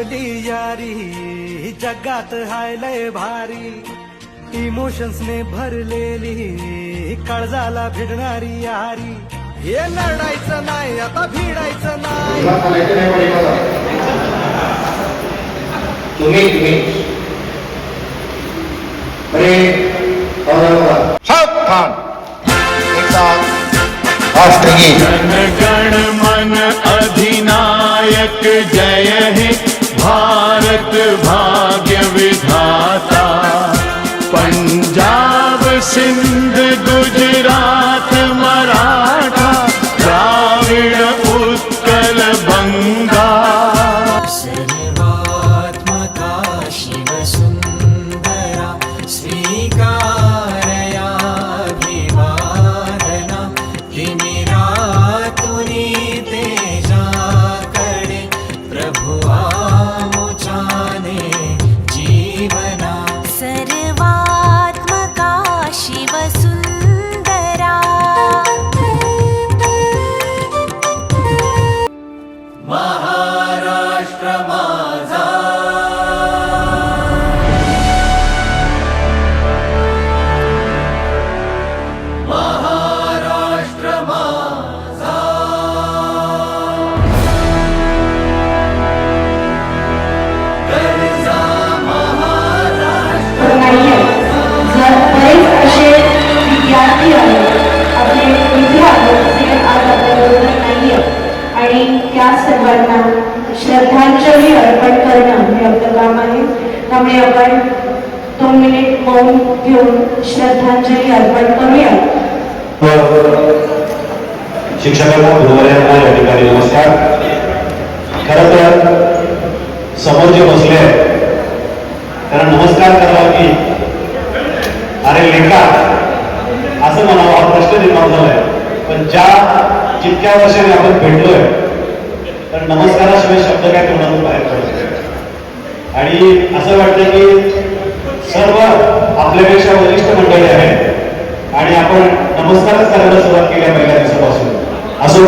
आपली यारी जगात हाय लय भारी, इमोशन्स ने भरलेली काळजाला भिडणारी यारी. हे लढायचं नाही आता भिडायचं नाही. तुम्ही सावधान राष्ट्रगीत. गण मन अधिनायक जय हे भारत भाग्य विधाता. पंजाब सिंध गुजरात मराठा द्राविड उत्कल बंगा. सर्वात्मका शिवसुन्दरा स्वीकारया विवादना. तिमिरातुनी तेजाकडे प्रभु आमुचाने जीवना. सर्वात्मका शिवसुन्दरा महाराष्ट्र माझा. महाराष्ट्र माझा. गरजा महाराष्ट्र. नाहीये. जर बरेच असे विद्यार्थी आहेत, आपले मित्र आहेत जे आज आपल्याबरोबर नाहीये आणि त्या सर्वांना श्रद्धांजली अर्पण करणं हे आपलं काम आहे. त्यामुळे आपण 2 मिनिट मौन घेऊन श्रद्धांजली अर्पण करूया. शिक्षकांना गुरुवर्यांना या ठिकाणी नमस्कार. खरं तर समोर जे बसले आहेत त्यांना नमस्कार करावा की अरे लेखा असं म्हणावं हा प्रश्न निर्माण झालाय. पण जितक्या वर्षाने आपण भेटलोय तर नमस्काराशिवाय शब्द काय तोंडातून बाहेर पडत. आणि असं वाटतं की सर्व आपल्यापेक्षा वरिष्ठ मंडळी आहेत आणि आपण नमस्कारच करायला सुरुवात केली पहिल्या दिवसापासून. असो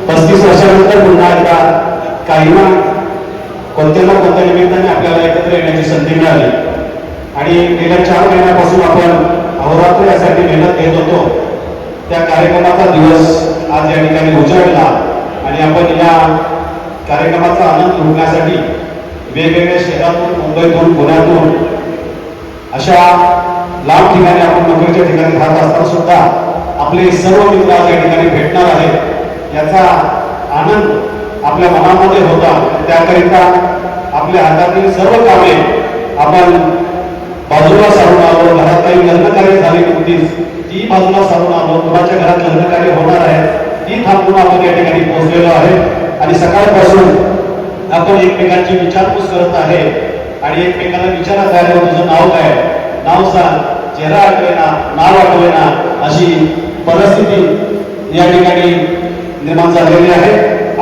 35 वर्षानंतर पुन्हा एकदा काही ना कोणत्या निमित्ताने आपल्याला एकत्र येण्याची संधी मिळाली आणि गेल्या 4 महिन्यापासून आपण अहोरात्र यासाठी मेहनत घेत होतो. त्या कार्यक्रमाचा दिवस आज या ठिकाणी उजाडला आणि आपण या कार्यक्रमाचा आनंद लुटण्यासाठी वेगवेगळ्या शहरातून, मुंबईतून, पुण्यातून अशा लांब ठिकाणी आपण नोकरीच्या ठिकाणी राहत असताना सुद्धा आपले सर्व मित्र आज या ठिकाणी भेटणार आहेत. याचा आनंद आपल्या मनामध्ये होता. त्याकरिता आपल्या हातातील सर्व कामे आपण बाजूला सारून आलो. घरात काही लग्नकार्य झाली होतीच ती बाजूला सारून आलो. कुणाच्या घरात लग्नकार्य होणार आहे ती थांबून आपण या ठिकाणी पोहोचलेलो आहे आणि सकाळपासून आपण एकमेकांची विचारपूस करत आहे आणि एकमेकांना विचारत आहे तुझं नाव काय, नाव सांग, चेहरा आठवेना, नाव आठवेना अशी परिस्थिती या ठिकाणी निर्माण झालेली आहे.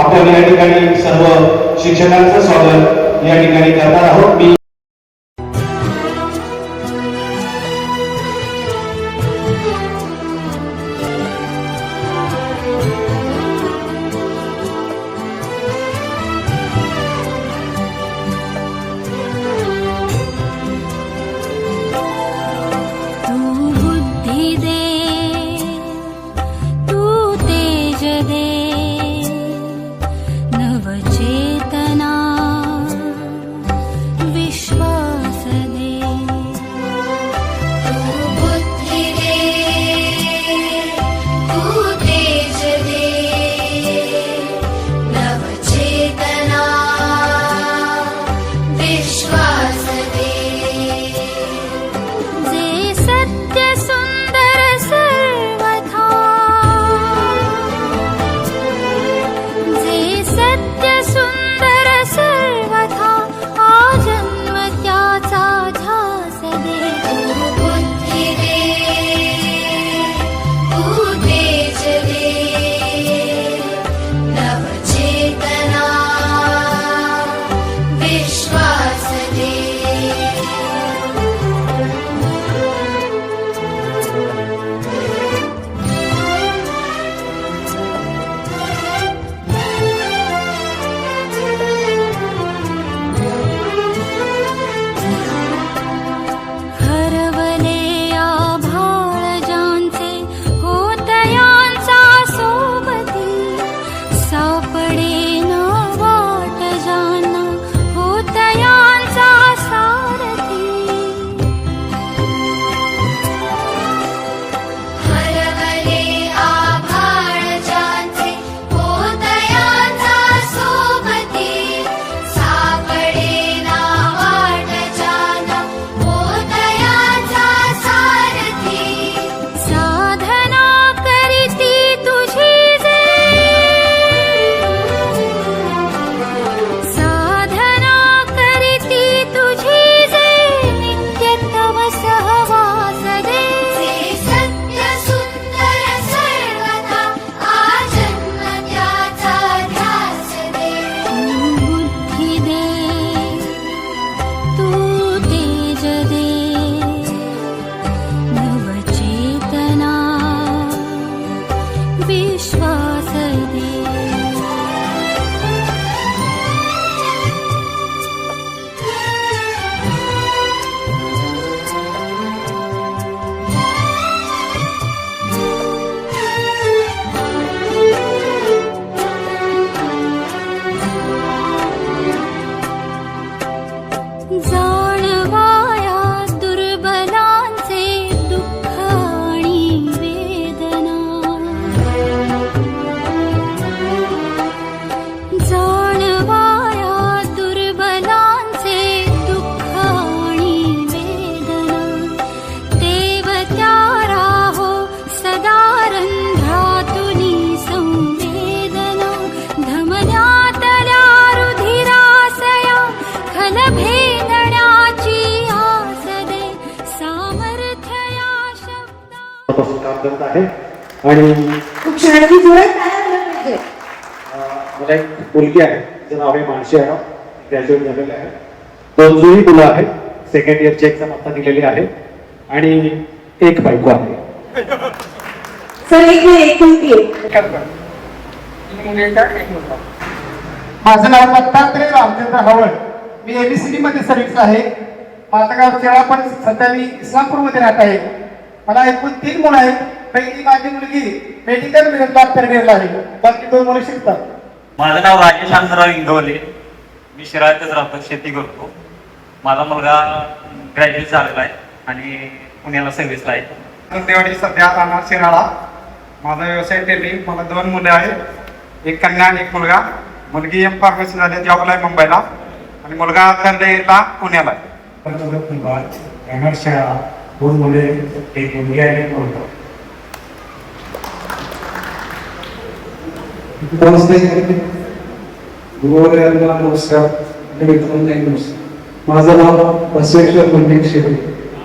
आपण या ठिकाणी सर्व शिक्षकांचं स्वागत या ठिकाणी करणार आहोत. मी नवचेतना काम करत आहे. आणि खूप छान ती जुळत काय आलं पाहिजे. मला एक मुलगी आहे, तिचं नाव आहे मानसी आहे, ग्रॅज्युएट झालेलं आहे. 2 जुळी मुलं आहेत, सेकंड इयरची एक्झाम आता दिलेली आहे आणि एक बायको आहे. सर एक नाही एक मुलगी माझं नाव दत्तात्रय रामचंद्र हवळ. मी एबीसीडी मध्ये सर्व्हिस आहे. माझं गाव शेळा, पण सध्या मी इस्लामपूरमध्ये राहत आहे. मला एकूण 3 मुलं आहेत. पहिली माझी मुलगी मेडिकल डॉक्टर आहे, बाकी 2 मुलं शिकतात. माझं नाव राजेश आनंदराव इंगवले. मी शिराळ्यातच राहतो, शेती करतो. माझा मुलगा ग्रॅज्युएट झालेला आहे आणि पुण्याला सर्व्हिसला आहे. नंदेवाडी सध्या राहणार शिराळा. माझा व्यवसाय टेलिंग. मला 2 मुले आहेत, एक कन्या आणि एक मुलगा. मुलगी एम फार्मसी झाली, जॉबला आहे मुंबईला, आणि मुलगा कंदेला पुण्याला आहे. शाळा, 2 मुले, एक मुलगी आहे, एक मुलगा. नमस्कार. माझं नाव बसवेश्वर मंदिर शेट्टी.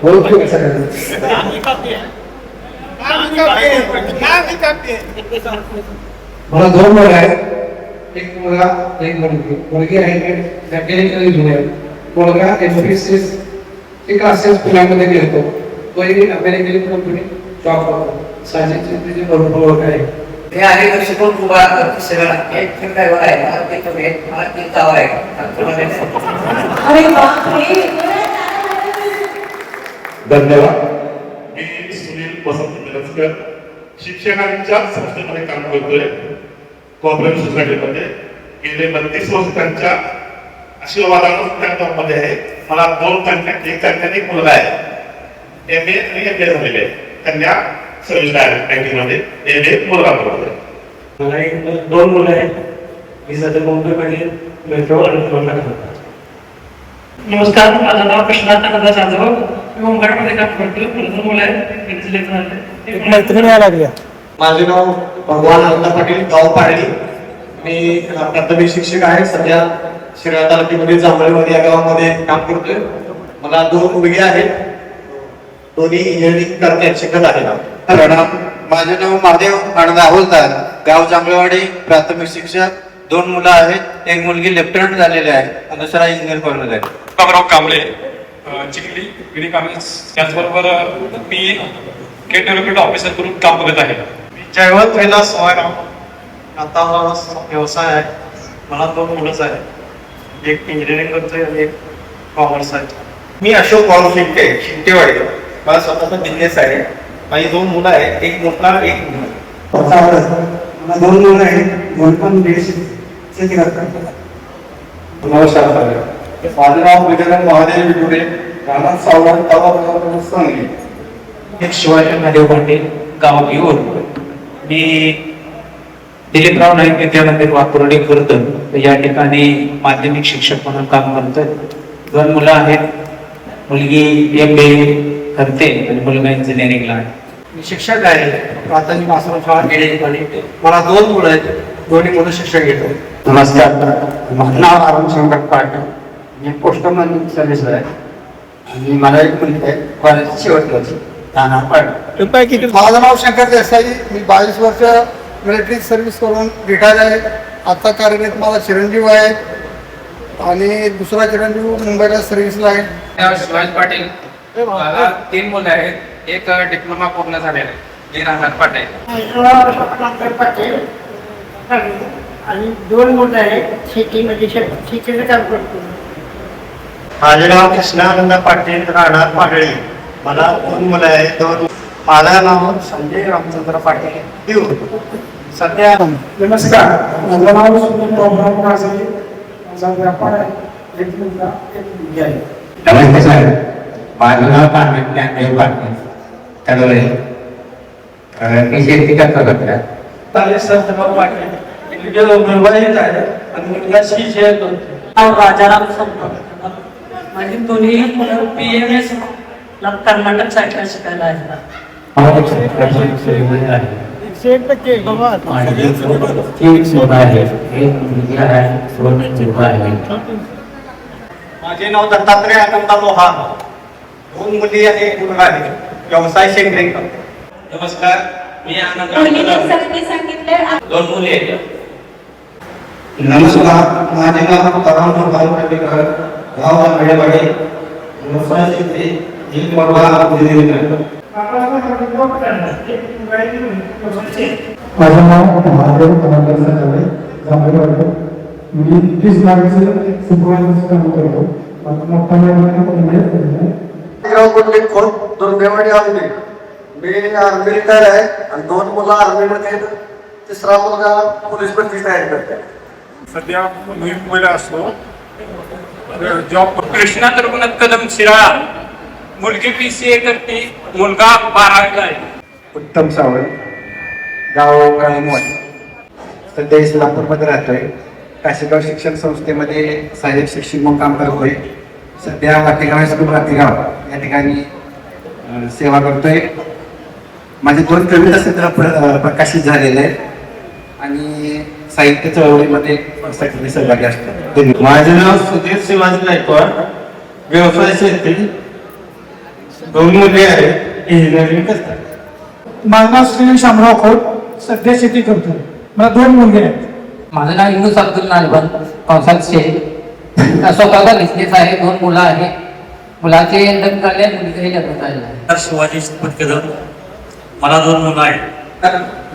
ओळखू सगळ्यांना. मला 2 मुलं आहेत, एक मुलगा एक मुलगी. मुलगी आहे मेकॅनिकल इंजिनियर, मुलगा MPSC क्लासेस पुण्यामध्ये घेतो. तो एक अमेरिकन कंपनी जॉब करतो. साजिदची तिची भरपूर ओळख आहे. हे आहे दृष्टिकोन खूप सगळं एक ड्रायव्हर आहे, मला ते कमी आहे, मला ते गाव आहे. अरे बापरे. धन्यवाद. मी सुनील वसंत मिरजकर, शिक्षकांच्या संस्थेमध्ये काम करतोय. कोऑपरेटिव्ह सोसायटीमध्ये गेले 32 वर्ष त्यांच्या आशीर्वादामध्ये आहे. मला 2 कन्या, एक कन्या आणि एक मुलगा आहे. MA आणि MBA झालेले आहे. कन्या सर्व्हिसला आहे बँकेमध्ये, MA मुलगा बरोबर आहे. मला 2 मुलं आहेत. मी सध्या मुंबईमध्ये मेट्रोवर नमस्कार, माझं नाव कृष्णार्थ नंदा जाधव. मी मुंबईमध्ये काम करतो. मुलं आहेत, मैत्रिणी यायला लागल्या. माझे नाव भगवान अण्णा पाटील, गाव पारडी. मी प्राथमिक शिक्षक आहे. सध्या शिराळा तालुक्यामध्ये जांभळीमध्ये या गावामध्ये काम करतोय. मला 2 मुलगी आहेत, दोन्ही इंजिनिअरिंग करण्यात शिकत आहेत. माझे नाव महादेव आनंद अहोलदार, गाव जांभळेवाडी, प्राथमिक शिक्षक. 2 मुलं आहेत, एक मुलगी लेफ्टनंट झालेली आहे आणि दुसरा इंजिनियर कॉलेज आहे. बाबराव कांबळे, चिखली गिरी कॉलेज. त्याचबरोबर मी गेट डेव्हलपमेंट ऑफिसर करून काम बघत आहे. मी जयवंत विलास सोयराव. आता व्यवसाय आहे. मला 2 मुलंच आहेत, एक इंजिनिअरिंग करतोय आणि एक कॉमर्स आहे. मी अशोक वाळू शिंदे, शिंदेवाडी. मला स्वतःचा बिझनेस आहे. माझी 2 मुलं आहेत, एक मुलगा एक मुलगा. मला 2 मुलं आहेत, दोन पण शेती करतात. नमस्कार. माझं नाव गजानन महादेव विठुरे, राहणार सावळण, तालुका सांगली. एक शिवाजी महादेव पाटील, गाव भिवूर. मी दिलीपराव नाईक विद्यामंदिर वाकुर्डी करतो. या ठिकाणी माध्यमिक शिक्षक म्हणून काम करतोय. 2 मुलं आहेत, मुलगी MBA करते आणि मुलगा इंजिनिअरिंगला आहे. मी शिक्षक आहे, प्राथमिक आश्रमशाळा केली. मला 2 मुलं आहेत, दोन्ही मुलं शिक्षण घेतो. नमस्कार. माझं नाव अरुण शंकर पाटील. मी पोस्टमन सर्व्हिसला आहे आणि मला एक मुलगी आहे, कॉलेजची शेवटची राहणार पाटील. माझं नाव शंकर देसाई. मी 22 वर्ष मिलिटरी सर्व्हिस करून रिटायर आहे. आता कार्यरत माझा चिरंजीव आहे आणि दुसरा चिरंजीव मुंबईला सर्व्हिसला आहे. शिवाजी पाटील. मला 3 मुलं आहेत, एक डिप्लोमा पूर्ण झालेला आहे, मी राहणार पाटील. आणि 2 मुलं आहेत, शेतीमध्ये शेतीचं काम करतो. माझे नाव कृष्णानंद पाटील, राहणार पाडळी. मला 2 मुलं आहेत. माझं नाव संजय रामचंद्र पाटील, भिवूर. सध्या नमस्कार. माझं नाव सुनील टोमराव काजळे. माझा व्यापार आहे, एक मुलगा एक मुलगी आहे. नमस्ते सर, माझं नाव ज्ञानदेव पाटील, तडोळे. मी शेती करतो. मुंबईत आहे आणि मुलगा CA करतो. राजाराम संत. माझी दोन्ही मुलं PMS कर्नाटक साईडला शिकायला आहेत. माझे नाव दत्तात्रय आनंदा लोहार. 2 मुली आणि एक मुलगा आहे. व्यवसाय शेंद्रे करतो. नमस्कार, मी आनंद मुलीने सत्य सांगितले. दोन मुली आहेत. नमस्कार, माझे नाव तराम भालकर, गाव आंबेवाडी, व्यवसाय शेती, एक मुलगा माझं नाव महादेव कमांडर साहेब जांभेवाडी. मी 30 लाखाचं सुपरवायझर काम करतो. माझा मोठा दुर्देवाडी आर्मी. मी आर्मी रिटायर आहे आणि 2 मुलं आर्मीमध्ये, तिसरा मुलगा पोलीस भरती तयारी करते. सध्या मुंबईला असतो जॉब. कृष्णा रघुनाथ कदम शिराळा, मुलगी PCA करते, मुलगा 12वीला आहे. उत्तम सावंत, गाव काळीमोड, सध्या इस्लामपूरमध्ये राहतोय. काशीगाव शिक्षण संस्थेमध्ये सहाय्यक शिक्षक म्हणून काम करतोय. सध्या वाटेगाव स्कूल वाटेगाव या ठिकाणी सेवा करतोय. माझे 2 कविता सध्या प्रकाशित झालेले आहेत आणि साहित्य चळवळीमध्ये सक्रिय सहभागी असतात. माझे नाव सुधीर शिवाजी गायकवाड, व्यवसाय शेती, 2 मुली आहेत, इंजिनिअरिंग करतात. माझं नाव श्री शामराव खोत, सध्या शेती करतो. मला 2 मुलगे आहेत. माझं नाव युनुस अब्दुल नालबन, कौसाल शेख. स्वतःचा बिझनेस आहे, 2 मुलं आहेत. मुलाचे लग्न झाले, मुलीचेही लग्न झाले आहे. शिवाजी कदम, मला 2 मुलं आहेत.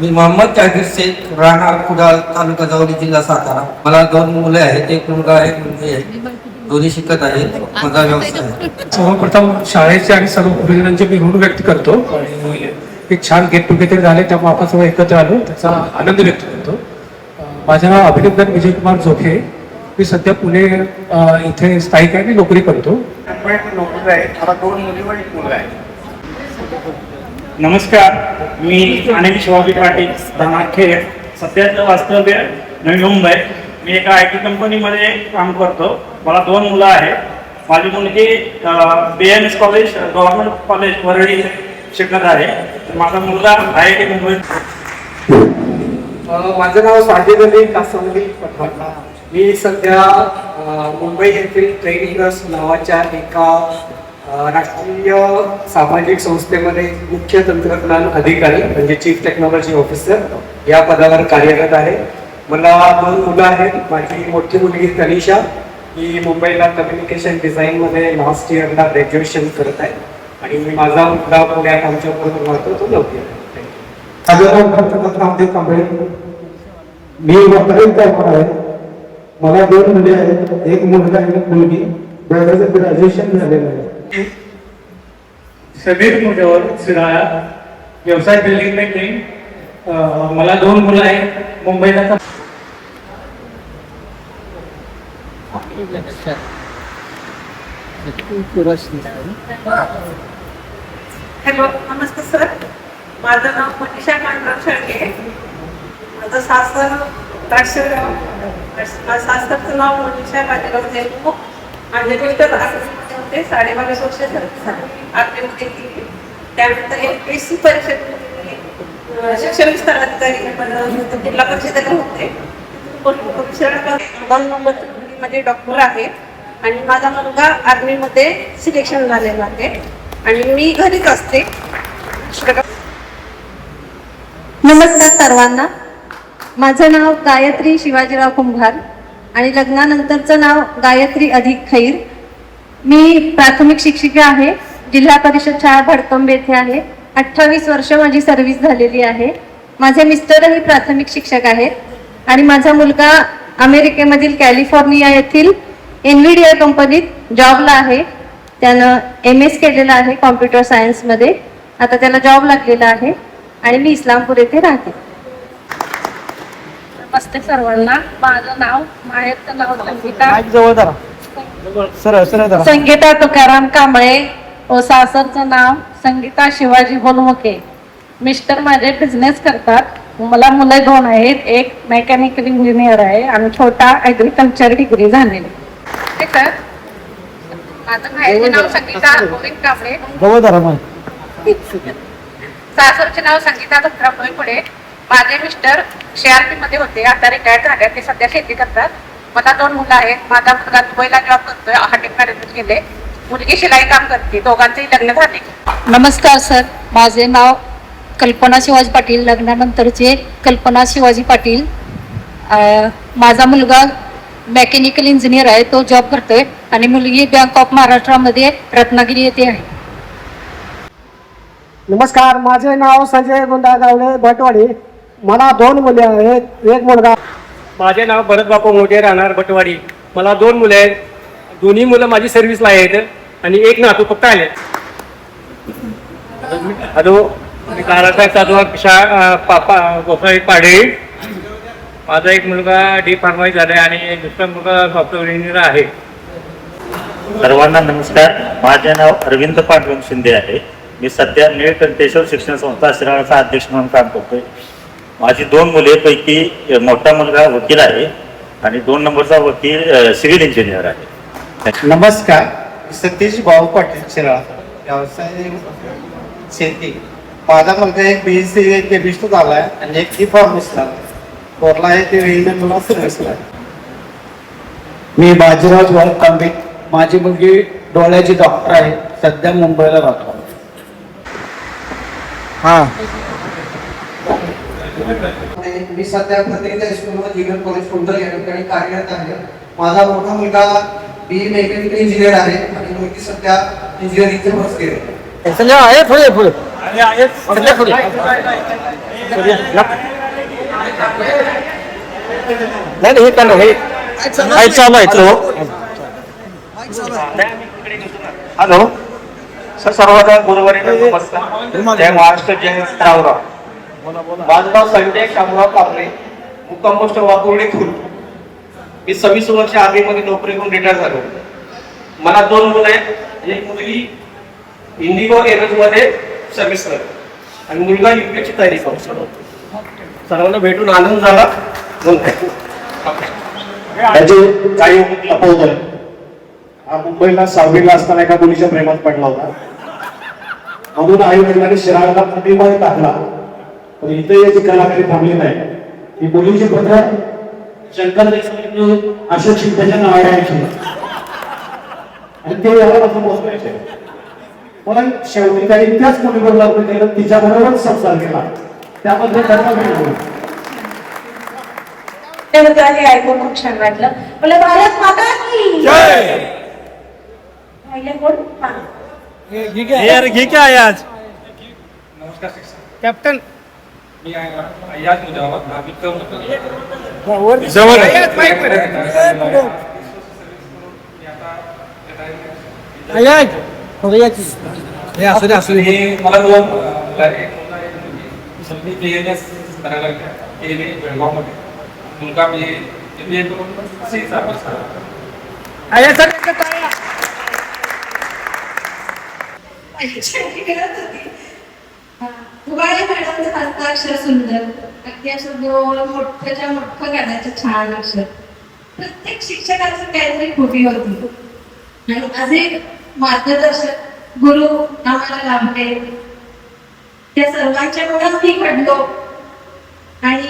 मी मोहम्मद जाहीर शेख, राहणार कुडाळ, तालुका जावली, जिल्हा सातारा. मला 2 मुले आहेत, एक मुलगा आहे, मुलगी आहे. दोन्ही शिकत आहेत. माझा व्यवसाय आहे. सर्वप्रथम शाळेचे आणि सर्व गुरुजनांचे मी ऋण व्यक्त करतो. आणि एक छान गेट टुगेदर झाले, त्यामुळे आपण सर्व एकत्र आलो, त्याचा आनंद व्यक्त करतो. माझं नाव अभिनंदन विजयकुमार जोखे. मी सध्या पुणे इथे स्थायिक आहे, मी नोकरी करतो. नोकरी आहे. मला 2 मुली व 1 मुलगा आहे. नमस्कार, मी अनिल शिवाजी पाटील, धामाखेड. सध्याचं वास्तव्य नवी मुंबई. मी एका IT कंपनीमध्ये काम करतो. मला 2 मुलं आहेत. माझी मुलगी BMS college, government college Worli शिकत आहे. माझा मुलगा IIT मुंबई. माझं नाव साजिद अली कासवली पठाण. मी सध्या मुंबई येथील ट्रेनिंगर्स नावाच्या एका राष्ट्रीय सामाजिक संस्थेमध्ये मुख्य तंत्रज्ञान अधिकारी म्हणजे चीफ टेक्नॉलॉजी ऑफिसर या पदावर कार्यरत आहे. मला 2 मुलं आहेत. माझी मोठी मुलगी तनिषा, ही मुंबईला कम्युनिकेशन डिझाईनमध्ये लास्ट इयरला ग्रॅज्युएशन करत आहे आणि माझा मुलगा पुण्यात आमच्याबरोबर राहतो, तो 9वी आहे. रामदेव कांबळे, मी आहे. मला 2 मुले आहेत, एक मुलगा आणि एक मुलगी. ग्रॅज्युएशन झालेलं आहे. समीर मुजवर शिराळा, व्यवसाय बिल्डिंग मेकिंग. मला 2 मुलं आहेत, मुंबईला. हॅलो, नमस्ते सर. माझं नाव मनीषा पांडुरंग शेळके. माझं सासर द्राक्षगाव. सासरचं नाव मनीषा बाजीराव देशमुख. माझे मिस्टर होते, 22.5 वर्ष आर्मीमध्ये केली. त्यानंतर MPSC परीक्षेत शिक्षण विस्तार अधिकारी जिल्हा परिषदेला होते. 2 नंबरमध्ये डॉक्टर आहे आणि माझा मुलगा आर्मीमध्ये सिलेक्शन झालेला आहे आणि मी घरीच असते. नमस्कार सर्वांना. माझं नाव गायत्री शिवाजीराव कुंभार आणि लग्नानंतरचं नाव गायत्री अधिक खैर. मी प्राथमिक शिक्षिका आहे. जिल्हा परिषद शाळा भडकंबे येथे आहे. 28 वर्ष माझी सर्व्हिस झालेली आहे. माझे मिस्टरही प्राथमिक शिक्षक आहेत आणि माझा मुलगा अमेरिकेमधील कॅलिफोर्निया येथील NVIDIA कंपनीत जॉबला आहे. त्यानं MS केलेलं आहे कॉम्प्युटर सायन्समध्ये. आता त्याला जॉब लागलेला आहे आणि मी इस्लामपूर येथे राहते. नमस्ते सर्वांना. माझं नाव माहेरचं नाव संगीता तुकाराम कांबळे व सासरचं नाव संगीता शिवाजी होलमुखे. मिस्टर माझे बिझनेस करतात. मला मुलं 2 आहेत, एक मेकॅनिकल इंजिनियर आहे आणि छोटा ऍग्रिकल्चर डिग्री झालेली. सर, माझं माहेरचं नाव संगीता गोविंद कांबळे. सासरचे नाव संगीता दत्तराव पुढे. माझे मिस्टर CRP मध्ये होते, आता रिटायर झाले. ते सध्या शेती करतात. मला 2 मुलं आहेत. माझा मुलगा दुबईला जॉब करतोय, हॉटेल मॅनेजमेंट केले. मुलगी शिलाई काम करते. दोघांचेही लग्न झाले. नमस्कार सर, माझे नाव कल्पना शिवाजी पाटील, लग्नानंतरचे कल्पना शिवाजी पाटील. माझा मुलगा मेकॅनिकल इंजिनियर आहे, तो जॉब करतोय आणि मुलगी बँक ऑफ महाराष्ट्रामध्ये रत्नागिरी येथे आहे. नमस्कार, माझे नाव संजय गुंडा गावडे भटवाडी. मला 2 मुले आहेत, एक मुलगा. माझे नाव भरत बापू मोठे, राहणार भटवाडी. मला 2 मुले आहेत, दोन्ही मुलं माझी सर्व्हिसला आहेत आणि एक नातू फक्त आले. हॅलो, मी कारासाहेब साधू पापा गोसाई पाडे. माझा एक मुलगा डी फार्मासी झाला आणि दुसरा मुलगा सॉफ्टवेअर इंजिनियर आहे. सर्वांना नमस्कार. माझे नाव अरविंद पांडुरंग शिंदे आहे. मी सध्या निळकंठेश्वर शिक्षण संस्था शिराळाचा अध्यक्ष म्हणून काम करतोय. माझी 2 मुले पैकी मोठा मुलगा वकील आहे आणि 2 नंबरचा वकील सिव्हिल इंजिनियर आहे. नमस्कार, सतीश भाऊ पाटील शिराळा, व्यवसाय शेती. माझा मुलगा एक BSc केमिस्ट्री झालाय आणि एक फार्मसी झाला. कोरला आहे ते रेल्वेला सर्व्हिसला आहे. मी बाजीराव वळकांबे. माझी मुलगी डोळ्याची डॉक्टर आहे, सध्या मुंबईला राहतो. मी सध्या पत्रिका स्कूलमध्ये जिल्हा कॉलेज कुंडल या ठिकाणी कार्यरत आहे. माझा मोठा मुलगा BE मेकॅनिकल इंजिनियर आहे आणि मुलगी सध्या इंजिनिअरिंगचे कोर्स केले. हॅलो सर, सर्वांना गुरुवारी नमस्कार. जय महाराष्ट्र, जय रावराव. माझं नाव संजय शामराव कांबळे, मुक्काम पोस्ट वाकुर्डी खुर्द. मी 26 वर्ष आर्मीमध्ये नोकरी करून रिटायर झालो. मला 2 मुलं आहेत, एक मुलगी इंडिगो एअरवेजमध्ये सर्व्हिस करते आणि मुलगा UPSC ची तयारी करतो. सर्वांना भेटून आनंद झाला. त्याचे काही लपवतोय. हा मुंबईला 6वीला असताना एका मुलीच्या प्रेमात पडला होता. म्हणून आई वडिलांनी शिराळाला मुंबईमध्ये टाकला. पण इथे याची कलाकारी थांबली नाही. ही मुलीची पत्र शंकर देशपांडे अशोक शिंदेच्या नावाने ऐकली आणि ते याला असं पोहोचवायचे. पण शेवटी काही त्याच मुलीवर लग्न केलं, तिच्याबरोबरच संसार केला. त्यामध्ये त्यांना मिळालं. हे ऐकून खूप छान वाटलं. मला भारत माता की जय. घे क्या आहे आज नमस्कार कॅप्टन. मी याच मुद्द्यावर जवळ मला 2 करायला बेळगावमध्ये. मुलगा म्हणजे MBA करून सी सर्व्हिस उगाळे मॅडमचं हस्ताक्षर सुंदर, अगदी असं गोल मोठ्याच्या मोठं करायचं छान अक्षर. प्रत्येक शिक्षकाचं काहीतरी खूबी होती आणि असे मार्गदर्शक गुरु आम्हाला लाभले. त्या सर्वांच्या मुळे मी घडलो आणि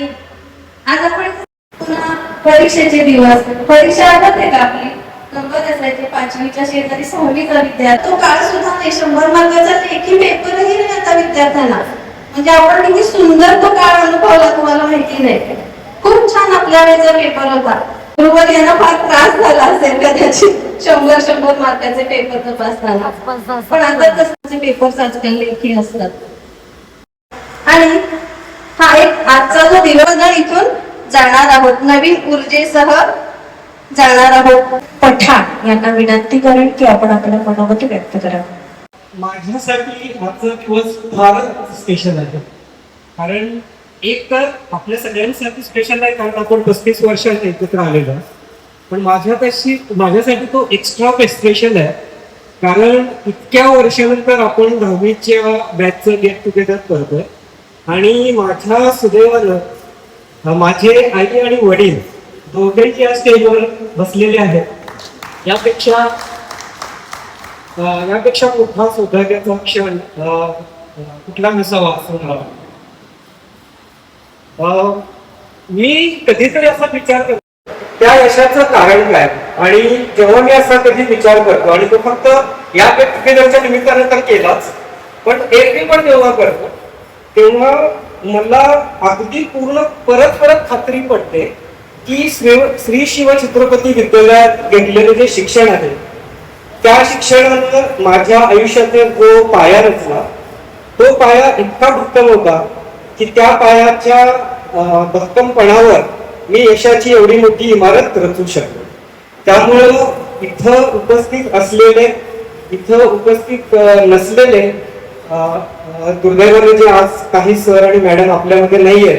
आज आपण पुन्हा परीक्षेचे दिवस. परीक्षा आठवते का आपली? गंमत असायची. 5वीच्या शेजारी 6वीचा विद्यार्थी. तो काळ सुद्धा नाही. 100 मार्काचा लेखी पेपरही नाही आता विद्यार्थ्यांना. म्हणजे आपण किती सुंदर तो काळ अनुभवला तुम्हाला माहिती नाही. खूप छान आपल्या वेळेचा पेपर होता. बरोबर यांना फार त्रास झाला असेल कदाचित 100 मार्काचे पेपर तपासताना. पण आता तसे पेपर आजकाल लेखी असतात. आणि हा एक आजचा जो दिवस इथून जाणार आहोत, नवीन ऊर्जेसह जाणार आहोत. पठाण यांना विनंती करेन की आपण आपलं मनोगत व्यक्त करावं. माझ्यासाठी आजचा दिवस फारच स्पेशल आहे. कारण एक तर आपल्या सगळ्यांसाठी स्पेशल आहे कारण आपण 35 वर्षांनी एकत्र आलेलो. पण माझ्यासाठी तो एक्स्ट्रा स्पेशल आहे कारण इतक्या वर्षानंतर आपण 10वीच्या बॅचचं गेट टुगेदर करतोय आणि माझ्या सुदैवानं माझे आई आणि वडील दोघेही या स्टेजवर बसलेले आहेत. यापेक्षा मोठा सौभाग्याचा क्षण कुठला नसावा असं मला वाटतं. मी कधीतरी असा विचार करतो त्या यशाचं कारण काय. आणि जेव्हा मी असा कधी विचार करतो आणि तो फक्त या गेट टुगेदरच्या निमित्तानं तर केलाच, पण एरवी पण तेव्हा करतो तेव्हा मला अगदी पूर्ण परत परत खात्री पडते की श्री शिव छत्रपती विद्यालयात घेतलेले जे शिक्षण आहे त्या शिक्षणानं माझ्या आयुष्याचा जो पाया रचला तो पाया इतका भक्कम होता की त्या पायाच्या भक्कमपणावर मी यशाची एवढी मोठी इमारत रचू शकतो. त्यामुळं इथं उपस्थित नसलेले दुर्दैवाने जे आज काही सर आणि मॅडम आपल्यामध्ये नाहीये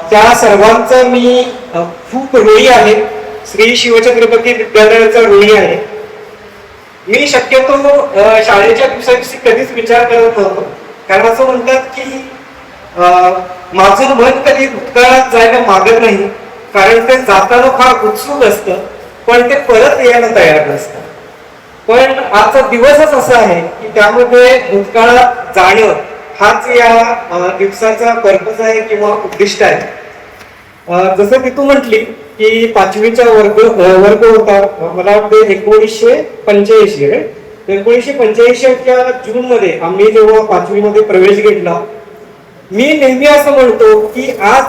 त्या सर्वांचा मी खूप ऋणी आहे. श्री शिवछत्रपती विद्यालयाचा ऋणी आहे. मी शक्यतो शाळेच्या दिवसाविषयी कधीच विचार करत नव्हतो, कारण असं म्हणतात की माझं मन कधी भूतकाळात जायला मागत नाही, कारण ते जाताना फार उत्सुक असतं पण ते परत यायला तयार नसतं. पण आजचा दिवसच असा आहे की त्यामध्ये भूतकाळात जाणं हाच या दिवसाचा पर्पज आहे किंवा उद्दिष्ट आहे. जसं की तू म्हटली की 5वीचा वर्ग होता, मला वाटतं 1985. 1985च्या जून मध्ये आम्ही जेव्हा 5वी मध्ये प्रवेश घेतला, मी नेहमी असं म्हणतो की आज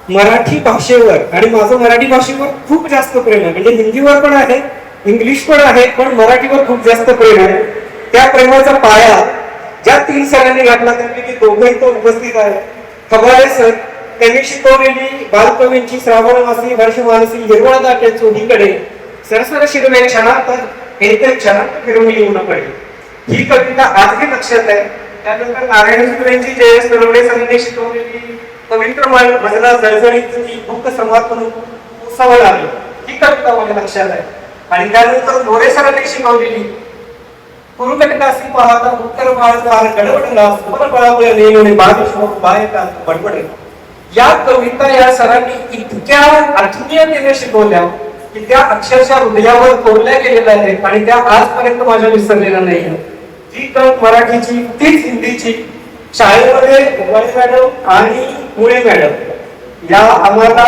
मराठी भाषेवर, आणि माझं मराठी भाषेवर खूप जास्त प्रेम आहे, म्हणजे हिंदीवर पण आहे, इंग्लिश पण आहे, पण मराठीवर खूप जास्त प्रेम आहे. त्या प्रेमाचा पाया ज्या 3 सरांनी घातला त्यापैकी दोघंही तो उपस्थित आहे. खबारे सर, त्यांनी शिकवलेली बालकवींची श्रावण मासी वर्ष मानसी हिरवळ दाटे चोहीकडे सरसर शिरवे क्षणात हे ते क्षणात फिरून येऊ न पडे, ही कविता आजही लक्षात आहे. त्यानंतर नारायण सुरेंची जयस नरवडे सरांनी शिकवलेली पवित्र भजना जळजळीची भूक समाप्त उत्सव लागली, ही कविता माझ्या लक्षात आहे. आणि त्यानंतर मोरे सरांनी शिकवलेली कुरुकटकासी पाहता उत्तर भारत गडबडला सुपर बळामुळे नेहमी बाहेर बडबडे, या कविता या सरांनी इतक्या आत्मीयतेने शिकवल्या की त्या अक्षरशः हृदयावर कोरल्या गेलेल्या आहेत आणि त्या आजपर्यंत माझ्या विसरलेल्या नाही. ती कविता मराठीची, तीच हिंदीची. शाळेमध्ये गोवारी मॅडम आणि मुळे मॅडम या आम्हाला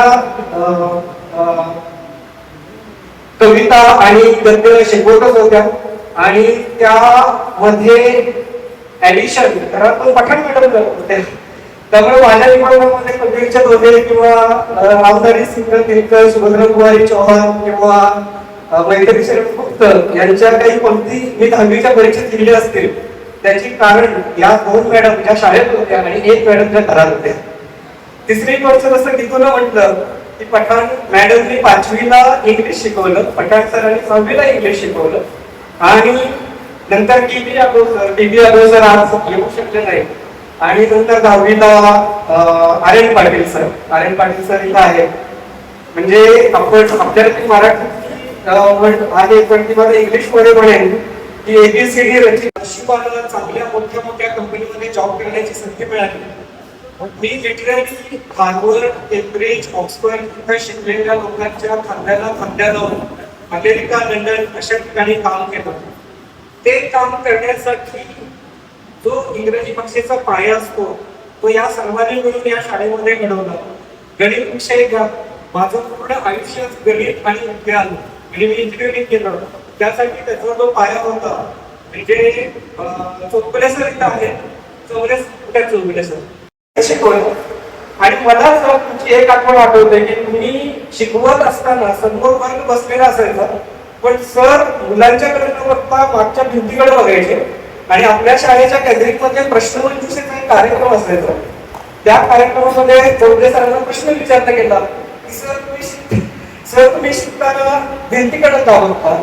कविता आणि गद्य शिकवतच होत्या. आणि त्यामध्ये ऍडिशन पण पठाण मॅडम होते, त्यामुळे माझ्या विभागामध्ये कबीरच्या दोघे किंवा आमदारी सिंग तिरकर, सुभद्रा कुमारी चौहान किंवा मैत्री शरद गुप्त यांच्या काही पंक्ती मी 10वीच्या परीक्षेत दिलेल्या असतील त्याची कारण या 2 मॅडम ज्या शाळेत होत्या आणि 1 मॅडम ज्या घरात होत्या. तिसरी गोष्ट जसं की तुला म्हटलं की पठाण मॅडमनी 5वीला इंग्लिश शिकवलं, पठाण सरांनी 6वीला इंग्लिश शिकवलं, आणि नंतर टीबी अगो सर आज येऊ शकले नाही, आणि नंतर 10वीला आर्यन पाटील सर इथं आहे. म्हणजे आपण आपल्याला मराठी आहे पण ती मला इंग्लिश मध्ये म्हणेन की ABCD रचित नशिबाला चांगल्या मोठ्या कंपनीमध्ये जॉब करण्याची संधी मिळाली. मी लिटरली हार्वर्ड, केम्ब्रिज, ऑक्सफर्ड इथं शिकलेल्या लोकांच्या खांद्याला लावून अमेरिका, लंडन अशा ठिकाणी काम केलं. ते काम करण्यासाठी जो इंग्रजी भाषेचा पाया असतो तो या सर्वांनी मिळून या शाळेमध्ये घडवला. गणित विषय घ्या, माझं पूर्ण आयुष्य गणित आणि विज्ञान, म्हणजे मी इंजिनिअरिंग केलं, त्यासाठी त्याचा जो पाया होता म्हणजे चौगुले सर इथं आहे, चौगुले सर शिकवलं. आणि मला सर तुमची एक आठवण आठवते की तुम्ही शिकवत असताना समोर वर्ग बसलेला असायचा, पण सर मुलांच्याकडे न बघता मागच्या भिंतीकडे बघायचे आणि आपल्या शाळेच्या कॅदरिंगमध्ये प्रश्नमंजुषेचा एक कार्यक्रम असायचा. त्या कार्यक्रमामध्ये चौधरी सरांना प्रश्न विचारला गेला की सर तुम्ही शिकताना भिंतीकडे का बघता?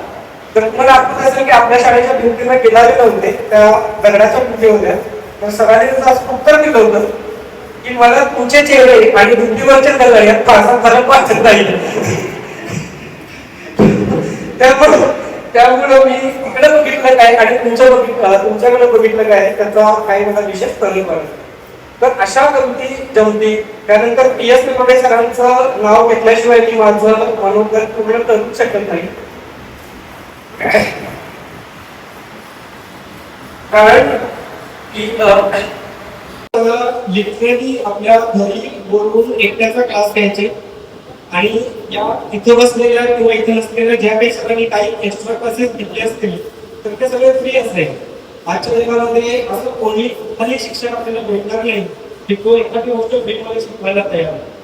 तर मला आठवत असेल की आपल्या शाळेच्या भिंतीला किनारे नव्हते, त्या दगडाच्या भिंती होत्या. तर सरांनी असं उत्तर दिलं होतं की मला तुमचे चेहरे आणि भिंतीवरचे दगड यात फारसा फरक वाटत नाही. त्यामुळं मी इकडे बघितलं काय आणि तुमच्याकडे बघितलं काय त्याचा काही मला विशेष फरक पडला. तर अशा गमती जमती. त्यानंतर PS निकोडे सरांचं नाव घेतल्याशिवाय मी माझं मनोगत पूर्ण करू शकत नाही, कारण लिटरली आपल्या घरी बोलून एकट्याचा क्लास घ्यायचे आणि या इथे बसलेल्या किंवा इथे नसलेल्या ज्या काही सगळ्यांनी काही एक्स्ट्रा क्लासेस घेतले असतील तर ते सगळे फ्री असेल. आजच्या जगामध्ये असं कोणी कुठलाही शिक्षक आपल्याला भेटणार नाही की तो एखादी गोष्ट फ्रीमध्ये शिकवायला तयार आहे.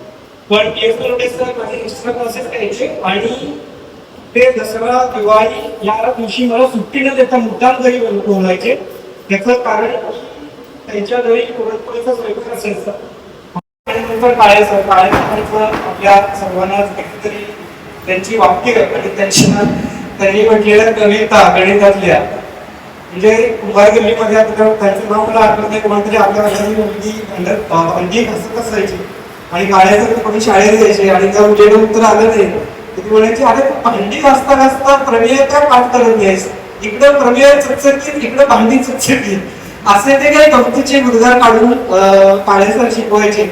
पण माझे एक्स्ट्रा क्लासेस घ्यायचे आणि ते दसरा दिवाळी या दिवशी मला सुट्टी न देता मुद्दाम घरी बोलायचे. त्याचं कारण त्यांच्या घरी पुरणपोळीचा स्वयंपाक असायचा आणि नंतर काळ्याचं आपल्या सर्वांना काहीतरी त्यांची वाक्य आणि त्यांनी म्हटलेल्या कविता गणितातल्या म्हणजे कुंभार गल्लीमध्ये त्यांचं नाव मला आठवत नाही, कोणतरी आपल्या घराची मुलगी अंडी हसत असायची आणि गाड्याचं कोणी शाळेत जायचे आणि त्या मुलीला उत्तर आलं नाही ती म्हणायची अरे भांडी घासता घासता प्रमेय काय पाठ करत नाहीस, इकडं प्रमेय चकचकीत इकडं भांडी चकचकीत असे ते काही गमतीचे गुरुदार काढून काळेसर शिकवायचे.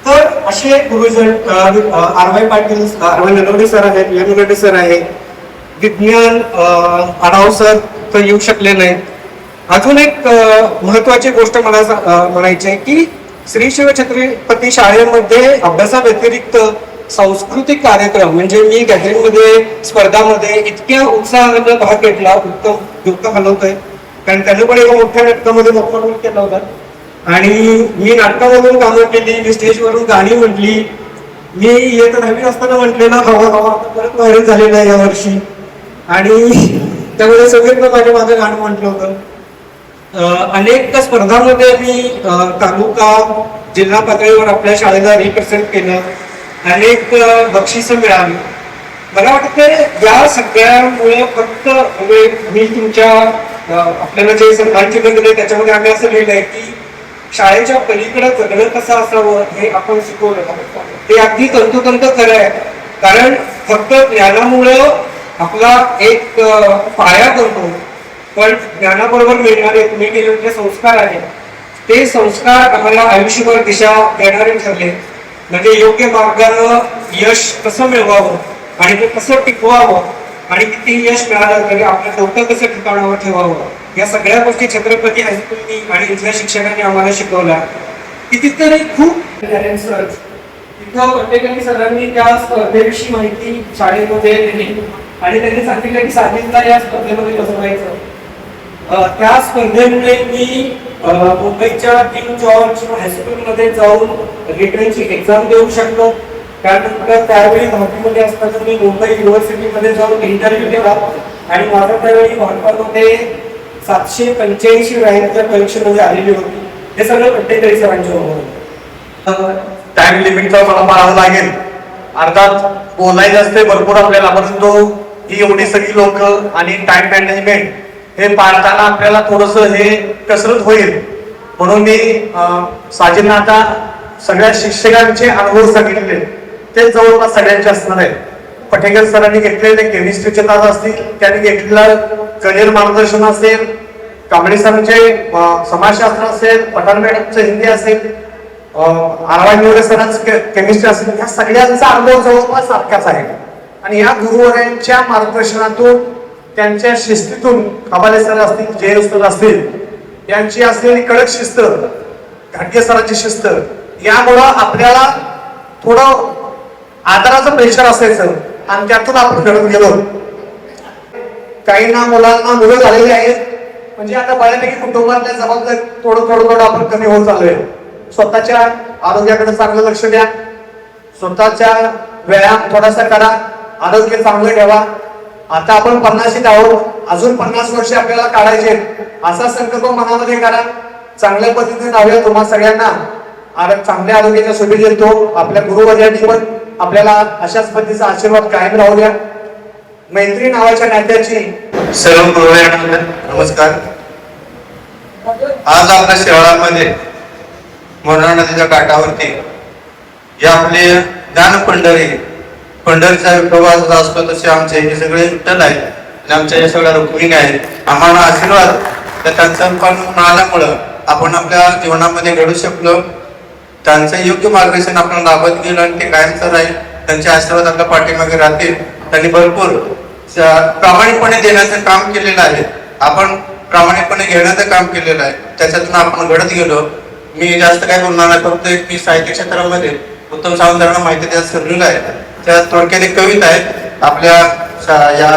तर असे गुरुजन आर.वाय. पाटील, आर.वाय. नलवडे सर आहेत, वेणुगडे सर आहे, विज्ञान आढाव सर तर येऊ शकले नाहीत. अजून एक महत्वाची गोष्ट मला म्हणायची आहे की श्री शिव छत्रपती शाळेमध्ये अभ्यासाव्यतिरिक्त सांस्कृतिक कार्यक्रम म्हणजे मी गॅदरिंग मध्ये स्पर्धामध्ये इतक्या उत्साहाने भाग घेतला. उत्तम डोकं हलवतोय कारण त्यानं पण एका मोठ्या नाटकामध्ये मोठा रोल केला होता आणि मी नाटकामधून कामं केली, मी स्टेजवरून गाणी म्हटली. मी येत 10वी असताना म्हटलेलं हवा हवा परत व्हायरल झालेलं आहे यावर्षी आणि त्यामुळे सगळ्यांना माझ्या मागे गाणं म्हटलं होतं. अनेक स्पर्धांमध्ये मी तालुका जिल्हा पातळीवर आपल्या शाळेला रिप्रेझेंट केलं, अनेक बक्षिसं मिळाली. मला वाटतं या सगळ्यामुळे फक्त मी तुमच्या आपल्याला जे सन्मानचिन्ह दिले त्याच्यामध्ये आम्ही असं लिहिलंय की शाळेच्या पलीकडे जगणं कसं असावं हे आपण शिकवलं. ते अगदी तंतोतंत खरं आहे कारण फक्त ज्ञानामुळं आपला एक पाया करतो, पण ज्ञानाबरोबर मिळणारे तुम्ही केलेले जे संस्कार आहेत ते संस्कार आम्हाला आयुष्यभर दिशा देणारे ठरले. म्हणजे योग्य मार्गानं यश कसं मिळवावं आणि ते कसं टिकवावं आणि किती यश मिळालं तरी आपलं डोकं कसं ठिकाणावर ठेवावं या सगळ्या गोष्टी छत्रपती हायस्कूलनी आणि इथल्या शिक्षकांनी आम्हाला शिकवल्या. कितीतरी खूप तिथं प्रत्येकाने सरांनी त्या स्पर्धेविषयी माहिती शाळेमध्ये दिली आणि त्यांनी सांगितलं की साजिदला या स्पर्धेमध्ये बसवायचं. त्या स्पर्धेमुळे मी मुंबईच्या किंग जॉर्ज हायस्कूलमध्ये जाऊन रिटर्नची एक्झाम देऊ शकलो. त्यानंतर त्यावेळी 10वी असताना मी मुंबई युनिव्हर्सिटीमध्ये जाऊन इंटरव्ह्यू दिला आणि माझा त्यावेळी भारतामध्ये 785 रँकच्या परीक्षेमध्ये आलेली होती. हे सगळं प्रत्येक सरांच्या टाइम लिमिटचा मला पाळावं लागेल. अर्थात बोलायचं असते भरपूर आपल्याला, परंतु ही एवढी सगळी लोक आणि टाइम मॅनेजमेंट हे पाळताना आपल्याला थोडस हे कसरत होईल म्हणून मी साजिदना आता सगळ्या शिक्षकांचे अनुभव सांगितले ते जवळपास सगळ्यांचे असणार आहेत. पटेकर सरांनी घेतलेले केमिस्ट्रीचे तास असतील, त्यांनी घेतलेलं करिअर मार्गदर्शन असेल, कांबळे सरांचे समाजशास्त्र असेल, पठाण मॅडमचं हिंदी असेल, आर.वाय. सरांचं केमिस्ट्री असेल, या सगळ्यांचा अनुभव जवळपास सारखाच आहे. आणि या गुरुवरांच्या मार्गदर्शनातून त्यांच्या शिस्तीतून कबाले सर असतील, जय सर असतील, यांची असलेली कडक शिस्त, घाटगे सरांची शिस्त, यामुळं आपल्याला थोडं आदराचं प्रेशर असायचं आणि त्यातून आपण घडत गेलो. काहींना मुलांना मुलं झालेली आहेत म्हणजे आता बऱ्यापैकी कुटुंबातल्या जबाबदारी थोडं आपण कमी होत चाललोय. स्वतःच्या आरोग्याकडे चांगलं लक्ष द्या, स्वतःच्या व्यायाम थोडासा करा, आरोग्य चांगलं ठेवा. आता आपण 50शीत आहोत, अजून 50 वर्ष आपल्याला काढायचे, असा संकल्प मनामध्ये करा. चांगल्या पद्धतीने राहूया. तुम्हा सगळ्यांना चांगल्या आरोग्याच्या शुभेच्छा देतो. आपल्या गुरुवर्यांनी पण आपल्याला अशाच पद्धतीचा आशीर्वाद कायम राहू द्या. मैत्री नावाच्या नात्याची सर्व गुरुवर्यांना नमस्कार. आज आपल्या शेवाळामध्ये मोरणा नदीच्या काठावरती जे आपले ज्ञान पंढरीचा विठोबा असतो तसे आमचे हे सगळे विठ्ठल आहेत आणि आमच्या या सगळ्या रुक्मिणी आहेत. आम्हाला आशीर्वाद तर त्यांचा पण मिळाल्यामुळं आपण आपल्या जीवनामध्ये घडू शकलो. त्यांचं योग्य मार्गदर्शन आपण लाभत गेलो आणि ते कायमचं राहील. त्यांचे आशीर्वाद आपल्या पाठीमागे राहतील. त्यांनी भरपूर प्रामाणिकपणे देण्याचं काम केलेलं आहे. आपण प्रामाणिकपणे घेण्याचं काम केलेलं आहे. त्याच्यातून आपण घडत गेलो. मी जास्त काय बोलणार नाही, फक्त मी साहित्य क्षेत्रामध्ये उत्तम सावंतांना माहिती द्यायला ठरलेलं आहे. त्या थोडक्यात एक कविता आहेत आपल्या या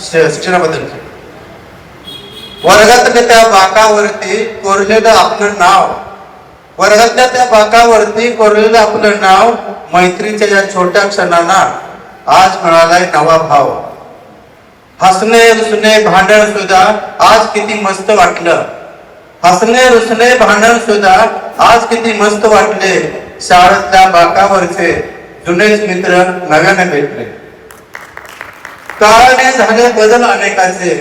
शिक्षणाबद्दल. वर्गातल्या त्या बाकावरती कोरलेलं आपलं नाव, वर्गातल्या त्या बाकावरती कोरलेलं आपलं नाव, मैत्रीच्या या छोट्या क्षणांना आज मिळालाय नवा भाव. हसणे रुसणे भांडण सुद्धा आज किती मस्त वाटलं, हसणे रुसणे भांडण सुद्धा आज किती मस्त वाटले. शाळेतल्या बाकावरचे जुनेच मित्र नव्याने भेटले. काळाने झाले बदल अनेकाचे,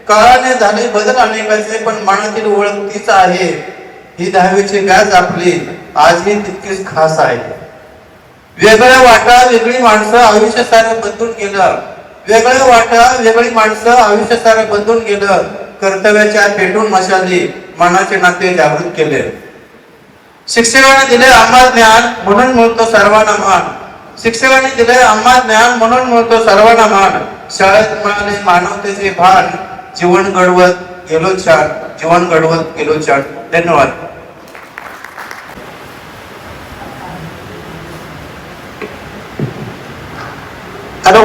काळाने झाले बदल अनेकाचे, पण मनातील ओळख तीच आहे. ही 10वीची गाज आपली आजही तितकीच खास आहे. वेगळ्या वाटा वेगळी माणसं आयुष्य सारं बदलून गेलं, वेगळ्या वाटा वेगळी माणसं आयुष्य सारं बदलून गेलं. कर्तव्याच्या पेटून मशाली मनाचे नाते जागृत केले. शिक्षकाने दिले आम्हा ज्ञान म्हणून मिळतो सर्वांना मान, शिक्षकाने दिले आम्हा ज्ञान म्हणून मिळतो सर्वांना मान. शाळेत मिळाले मानवतेचे भान, जीवन घडवत गेलो छान, जीवन घडवत गेलो छान. धन्यवाद. हॅलो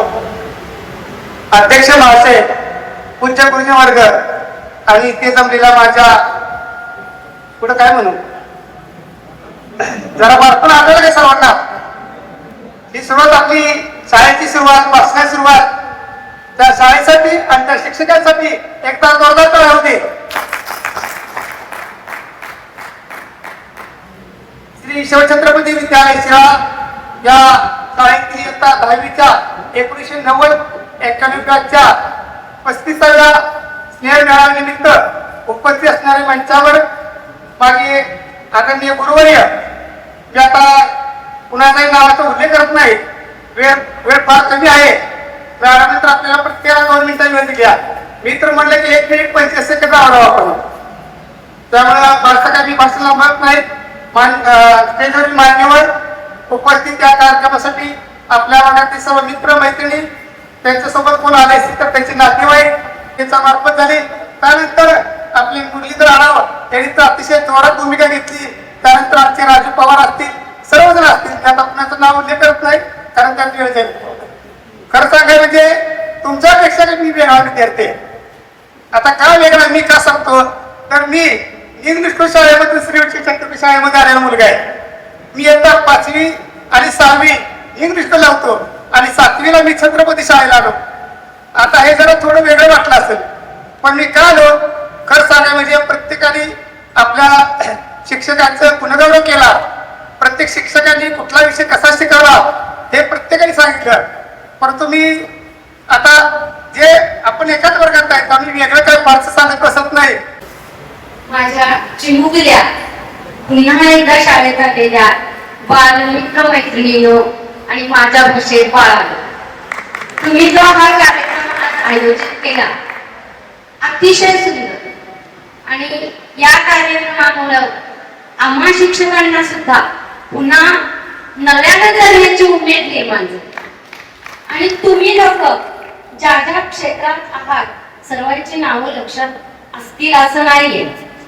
अध्यक्ष महाशय, उच्च गुरुजी वर्ग आणि इथे जमलेला माझ्या पुढे काय म्हणू, जरा वार्ता आठवलं का सर्वांना? ही सुरुवात आपली शाळेची सुरुवात, पासण्याची सुरुवात, त्या शाळेसाठी आणि त्या शिक्षकांसाठी एकदा जोरदार टाळ्या होते. श्री शिवछत्रपती विद्यालय शिरा या शाळेतील इयत्ता 10वीच्या 1990-91 बॅचच्या 35व्या स्नेह मेळाव्यानिमित्त उपस्थित असणाऱ्या मंचावर मागे आदरणीय गुरुवर्य, मी आता कुणाच्याही नावाचा उल्लेख करत नाही, वेळ फार कमी आहे. मॅडम तर आपल्याला प्रत्येकाला 2 मिनिटं वेळ दिल्या. मी तर म्हणलं की 1 मिनिट 25 सेकंद आवडावं आपण, त्यामुळे फारसं काही मी भाषणाला म्हणत नाही. स्टेजवरील मान्यवर उपस्थित त्या कार्यक्रमासाठी आपल्या वर्गातील सर्व मित्र मैत्रिणी, त्यांच्यासोबत कोण आले असतील तर त्यांचे नातेवाईक त्यांच्या मार्फत झाले. त्यानंतर आपले मुरलीधर आढाव यांनी तर अतिशय जोरात भूमिका घेतली. त्यानंतर आमचे राजू पवार असतील, सर्वजण असतील, त्यात आपणाचं नाव उल्लेख करत नाही कारण त्यांची वेळ जाईल. खरं सांगाय म्हणजे तुमच्यापेक्षा मी वेगळा विद्यार्थी. आता का वेगळा मी का सांगतो तर मी इंग्लिश शाळेमध्ये श्री छत्रपती शाळेमध्ये आलेला मुलगा आहे. मी इयत्ता 5वी आणि 6वी इंग्लिश लावतो आणि 7वीला मी छत्रपती शाळेला आलो. आता हे जरा थोडं वेगळं वाटलं असेल, पण मी का आलो खरं सांगाय म्हणजे प्रत्येकाने आपल्या शिक्षकांचा गुणगौरव केला, प्रत्येक शिक्षकांनी कुठला विषय कसा शिकावा हे प्रत्येकाने सांगितलं. परंतु मी आता जे आपण एकाच वर्गात आहेत, आम्ही वेगळं काय फारसं सांगत बसत नाही. माझ्या चिमुकल्या पुन्हा एकदा शाळेत आलेल्या बालमित्र मैत्रिणींनो आणि माझ्या भाषेत बाळांनो, तुम्ही जो हा कार्यक्रम आयोजित केला अतिशय सुंदर, आणि या कार्यक्रमामुळे आम्हा शिक्षकांना सुद्धा पुन्हा नव्यानं करण्याची उमेद निर्माण झाली. आणि तुम्ही लोक ज्या ज्या क्षेत्रात आहात सर्वांची नावं लक्षात असतील असं नाहीये,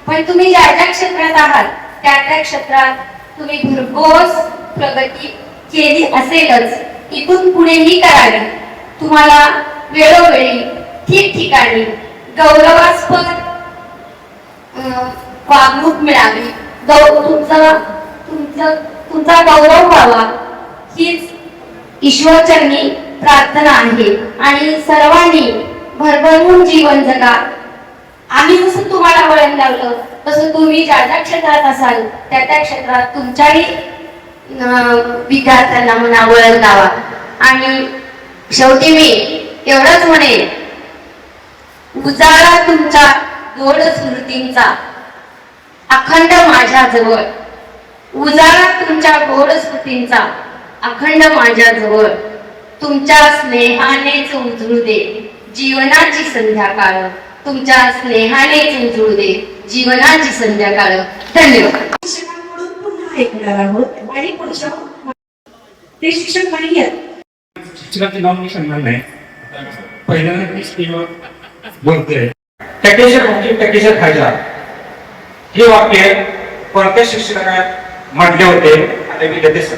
पण तुम्ही ज्या ज्या क्षेत्रात आहात त्या त्या क्षेत्रात तुम्ही भरघोस प्रगती केली असेलच, इथून पुढेही करावी. तुम्हाला वेळोवेळी ठिकठिकाणी गौरवास्पद वागणूक मिळावी, तुमचा गौरव व्हावा हीच ईश्वरचरणी प्रार्थना आहे. आणि सर्वांनी भरभरून जीवन जगा. आम्ही जसं तुम्हाला वळण लावलं तसं तुम्ही ज्या ज्या क्षेत्रात असाल त्या त्या क्षेत्रात तुमच्याही विद्यार्थ्यांना म्हणा वळण लावा. आणि शेवटी मी एवढंच म्हणेन, उजाळा तुमच्या गोड स्मृतींचा अखंड माझ्या जवळ, उजाळा तुमच्या गोड स्मृतींचा अखंड माझ्या जवळ, तुमच्या स्नेहानेच उजळू दे जीवनाची संध्याकाळ, तुमच्या स्नेहानेच उजळू दे जीवनाची संध्याकाळ. धन्यवाद. शिक्षकांकडून पुन्हा ऐकणार आहोत आणि पुढच्या ते शिक्षक नाही आहेत. शिक्षकाचे नाव मी सांगणार नाही, पहिल्यांदा मी स्टेजवर बोलतोय. टॅकेशर म्हणजे टॅकेशर खायचा, हे वाक्य कोणत्या शिक्षकाने म्हटले होते आणि मी देते सर.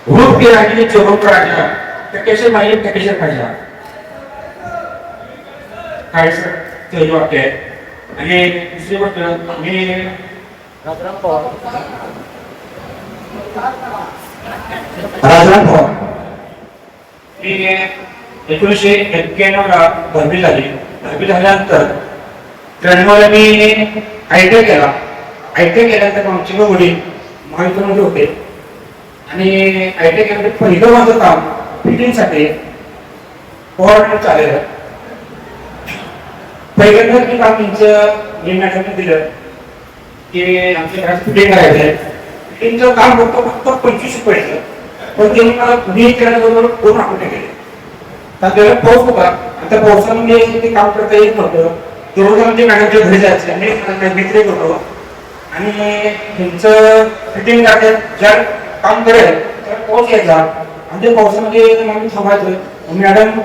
भूत के राहिली चोरून राहिला, टॅकेशर माहिती टॅकेशर खायचा काय सर. ते वाक्य आहे. आणि दुसरी गोष्ट मी राजाराम पवार मी 1991ला भरती झाली. भरती झाल्यानंतर 93ला मी ITI केला. ITI केल्यानंतर आमचे वडील महाविद्यालयामध्ये होते आणि ITI केल्यानंतर पहिलं माझं काम फिटिंगसाठी पवार चालेल. पहिल्यांदा मी काम त्यांचं मॅडमने दिलं की आमच्या घरात फिटिंग करायचं आहे. फिटिंगचं काम होतं फक्त 25 रुपयाचं, पण त्यांनी मला मी केल्याबरोबर 2 आठवडे केले. त्यावेळेला पाऊस होता आणि त्या पावसामध्ये ते काम करता येत नव्हतं. रोज आमच्या मॅडमच्या घरी जायचं आणि मित्र होतो आणि त्यांचं फिटिंग करण्यात ज्या काम करेल त्या पाऊस यायचा आणि त्या पावसामध्ये आम्ही थांबायचं. मॅडम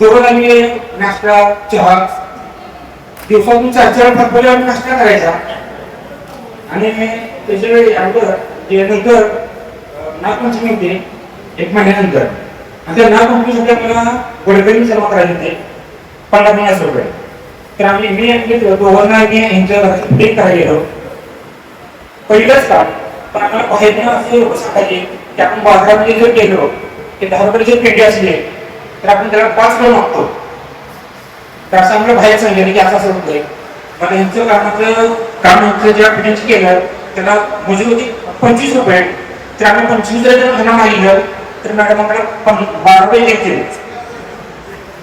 दररोज आम्ही नाश्ता चहा दिवसातून 4-4 पाच आम्ही नाश्ता करायचा आणि त्याच्या वेळी नंतर नागपंचमी होते 1 महिन्यानंतर आणि त्या नागपंचमीसाठी मला वर्गणी जमा करायचे होते 50 रुपये. तर आम्ही मी दोघांना यांच्या घरात फिटिंग करायला गेलो. पहिलंच काम पण आम्हाला बाहेर असे लोक सांगायचे की आपण बाजारामध्ये जर गेलो की 10 रुपये जर पेटी असली तर आपण त्याला 5 रुपये मागतो. तर असं आम्हाला बाहेर सांगितलं की असं होतंय. मला यांचं काम ज्या फिटिंगचं केलं त्याला मजुरी होती 25 रुपये. तर आम्ही 25 जर त्यांना मागितलं तर मॅडम आम्हाला 12 रुपये देतील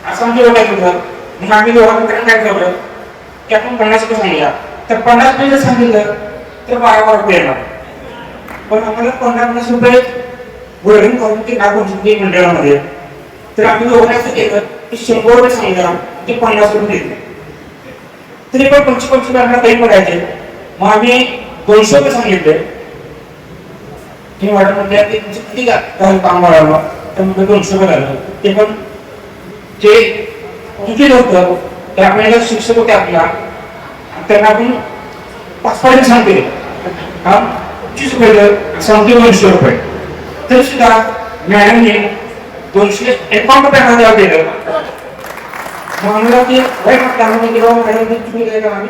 असं आमच्या डोक्यात होतं. मग आम्ही दोघांकडे काय ठरवलं की आपण 50 रुपये सांगितलं तर 50 रुपये जर सांगितलं तर 12 रुपये येणार. पण आम्हाला 50 रुपये वर्गणी करून ते नागपंचमी मंडळामध्ये. तर आम्ही दोघांना असं केलं की 100 रुपये सांगितलं ते 50 रुपये देते. तरी पण 25 रुपयांना काही पडायचे. मग आम्ही 200 रुपये सांगितले की मॅडम म्हणजे ते किती काम वाढवलं तर मग 200 रुपये झालं. ते पण जे किती होतं तर आपल्याला शिक्षक होते आपल्या त्यांना आपण 5 सांगते काम 25 रुपये सांगते 200 रुपये. तर सुद्धा मॅडमने 251 रुपयांना द्यावं केलं. आम्हाला ते वाईट वाटतं. आम्ही मॅडम चुकी काय आम्ही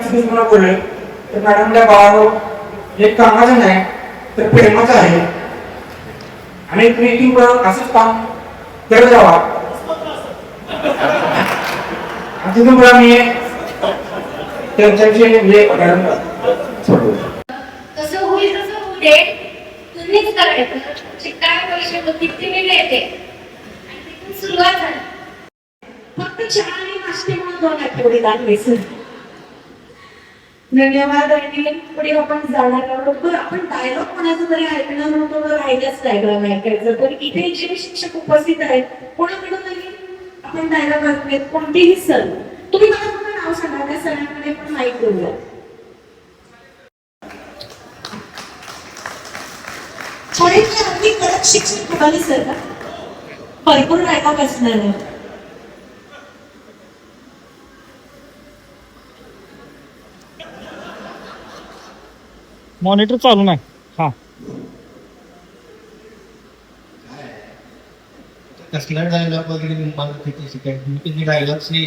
चुकीच बोलले तर मॅडमला बाळावर हे कामाचं नाही तर प्रेमाचं आहे आणि तुम्ही असंच काम करत जावा. तिथून मी त्यांच्याशी कसं होईल तसं होऊ दे, तुम्हीच करायचं. काय परिस्थिती किती वेगळी येते आणि तिथून सुरुवात झाली. फक्त चहा आणि नाश्ते म्हणून 2 आठवडे लागले. धन्यवाद. आणि पुढे आपण जाणार आहोत. आपण डायलॉग कोणाचं तरी ऐकणार होतो तर राहिल्याच डायलॉग ऐकायचं. तर इथे जे शिक्षक उपस्थित आहेत कोणाकडूनही आपण डायलॉग ऐकूयात. कोणतेही सर तुम्ही मला तुमचं नाव सांगा. त्या सरांकडे पण माहीत करूया. थोडे अगदी कडक शिक्षक म्हणाले सर का भरपूर डायलॉग असणार आहे. मॉनिटर चालू नाही. हा कसला डायलॉग वगैरे मला किती शिकायची डायलॉगची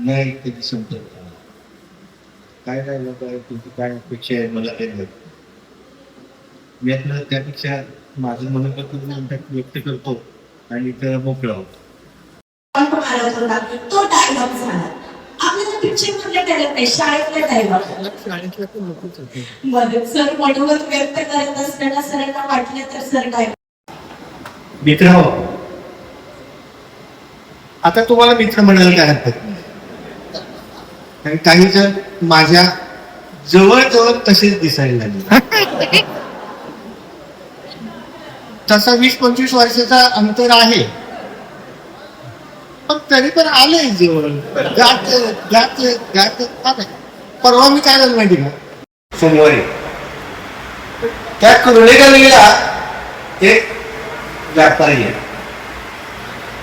नाही किती समजत काय डायलॉग आहे तुझी काय अपेक्षा आहे मला ते मी आपलं त्यापेक्षा माझं मनोगत व्यक्त करतो आणि इथं मोकळा होतो. तो डायलॉग झाला आपल्याला पिक्चर मधले डायलॉग नाही शाळेतले डायलॉग. सर मनोगत व्यक्त करत असताना सरांना वाटले तर सर डायलॉग. मित्र हो आता तुम्हाला मित्र म्हणायला काय हरकत नाही. काही जण माझ्या जवळ तसेच दिसायला लागले. तसा 20-25 वर्षाचा अंतर आहे पण तरी पण आलंय जवळ. परवा मी काय झालं माहिती का सोमवारी त्या कुर्लेगलीला एक व्यापारी आहे.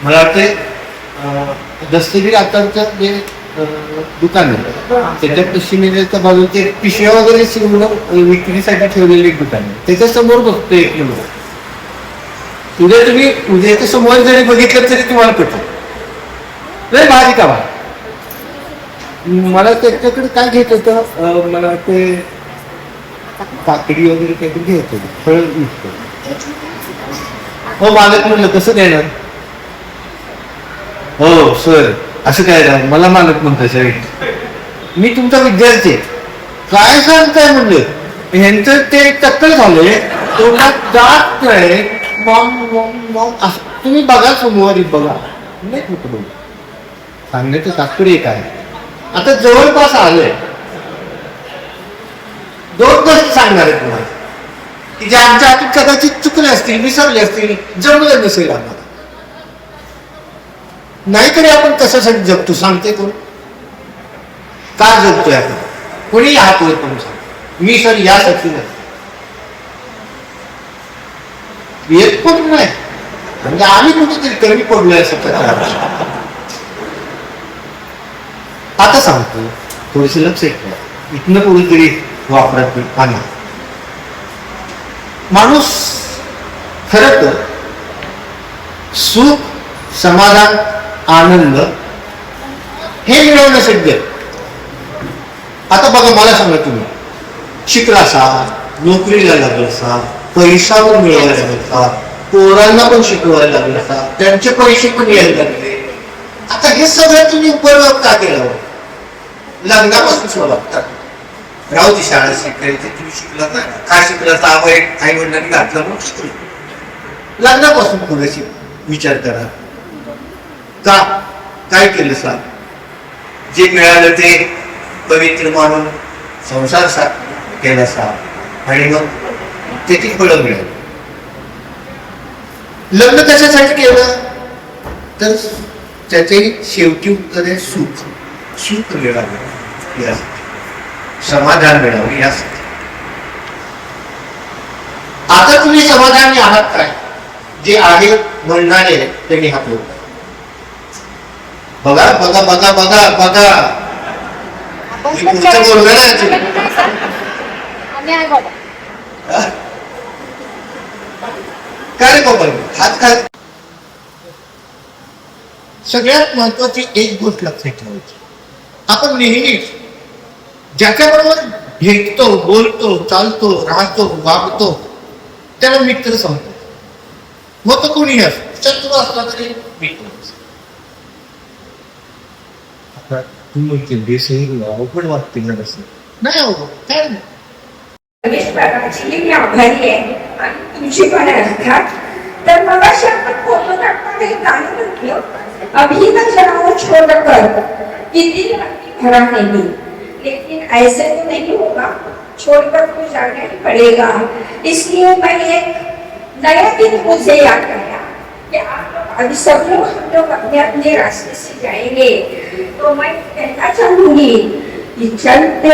मला वाटते दस्तगिरी आताचं जे दुकान आहे त्याच्या पश्चिमेच्या बाजूला ते पिशव्या वगैरे शिवून विक्रीसाठी ठेवलेले एक दुकान आहे. त्याच्या समोर बघतो एक मुलगा. उद्याच्या समोर जरी बघितलं तरी तुम्हाला पटलं लय भारी का बा मला त्याच्याकडे काय घेत होतं मला ते काकडी वगैरे काहीतरी घेत होतं फळ हो मालक म्हणलं कसं देणार हो सर असं काय राव मला मालक म्हणता सर मी तुमचा विद्यार्थी आहे. काय सांगताय म्हणलं ह्यांचं ते टक्कल झालंय तोंडात जात नाही तुम्ही बघा सोमवारी बघा नाही कुठं बघा सांगण्याचं तात्पर्य काय आता जवळपास आलंय दोन गोष्टी सांगणार आहे तुम्हाला की ज्या आमच्या हातून कदाचित चुकले असतील विसरले असतील जमलं नसेल आम्हाला नाहीतरी आपण कशासाठी जगतो सांगते कोण का जगतोय आपण कोणी हात वर पण सांग मी सर यासाठी नाही येत पण नाही म्हणजे आम्ही कुठेतरी कमी पडलोय असं आता सांगतो थोडेसे लक्ष ऐकलं इथनं पुढे तरी वापरात आणा माणूस खरं तर सुख समाधान आनंद हे मिळवण्यासाठी आता बघा मला सांगा तुम्ही शिकला असा नोकरीला लागला असा पैसा पण मिळवायला लागला पोरांना पण शिकवायला लागला असा त्यांचे पैसे पण यायला लागले आता हे सगळं तुम्ही उपयोग का केलं लग्नापासून सुरुवात करता राहू ती शाळा शिकायची तुम्ही शिकला ना काय शिकला तर आई वडिलांनी घातलं म्हणून शिकलो लग्नापासून थोडीशी विचार करा का काय केलं सा जे मिळालं ते पवित्र मानून संसार केला सा आणि मग त्याची फळं मिळाली लग्न कशासाठी केलं तर त्याचे शेवटी उत्तर आहे सुख सुख मिळावं यासाठी समाधान मिळावं यासाठी आता तुम्ही समाधानी आहात काय जे आहे म्हणणारे त्यांनी हात लोक बघा बघा बघा बघा बघा पुढचं बोलणार काय रे बाबा हात काय सगळ्यात महत्वाची एक गोष्ट लक्षात ठेवायची आपण नेहमीच ज्याच्याबरोबर भेटतो बोलतो चालतो राहतो वागतो त्याला मित्र समजतो मग तो कोणी शत्रू असला तरी मित्र अवघड वाटते नाही अवघड काय नाही मी आभारी आहे आणि तुमची पण अर्थात तर मग आपण फोटो काढताना एक गाणं म्हटलं अभी न जाओ छोड़कर कितनी भरा नहीं लेकिन ऐसे तो नहीं होगा छोड़कर तो जाना ही पड़ेगा इसलिए मैं एक नया दिन मुझे याद आया कि आप लोग अभी सब लोग हम लोग अपने अपने रास्ते से जाएंगे तो मैं कहना चाहूंगी कि चलते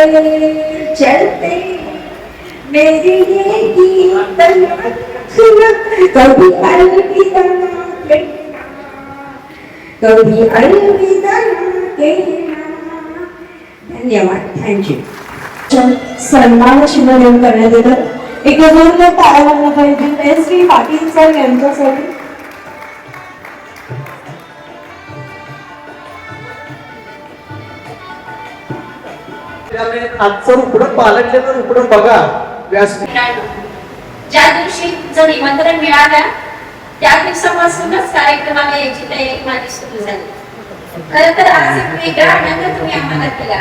चलते मेरी ये गीत कभी अलविदा कहना कभी अलविदा कहना धन्यवाद थँक्यू सन्मान शिवरण करण्यात येतं एक जोरदार टाळ्या वाजल्या पाहिजे श्री पाटील सर यांच्यासाठी आजचं रुपडं पालटल्याचं रुपडं बघा ज्या दिवशी जर निमंत्रण मिळालं त्या दिवसापासूनच कार्यक्रमाला यायची तयारी माझी सुरू झाली खरं तर आज एक वेगळा आनंद तुम्ही आम्हाला दिला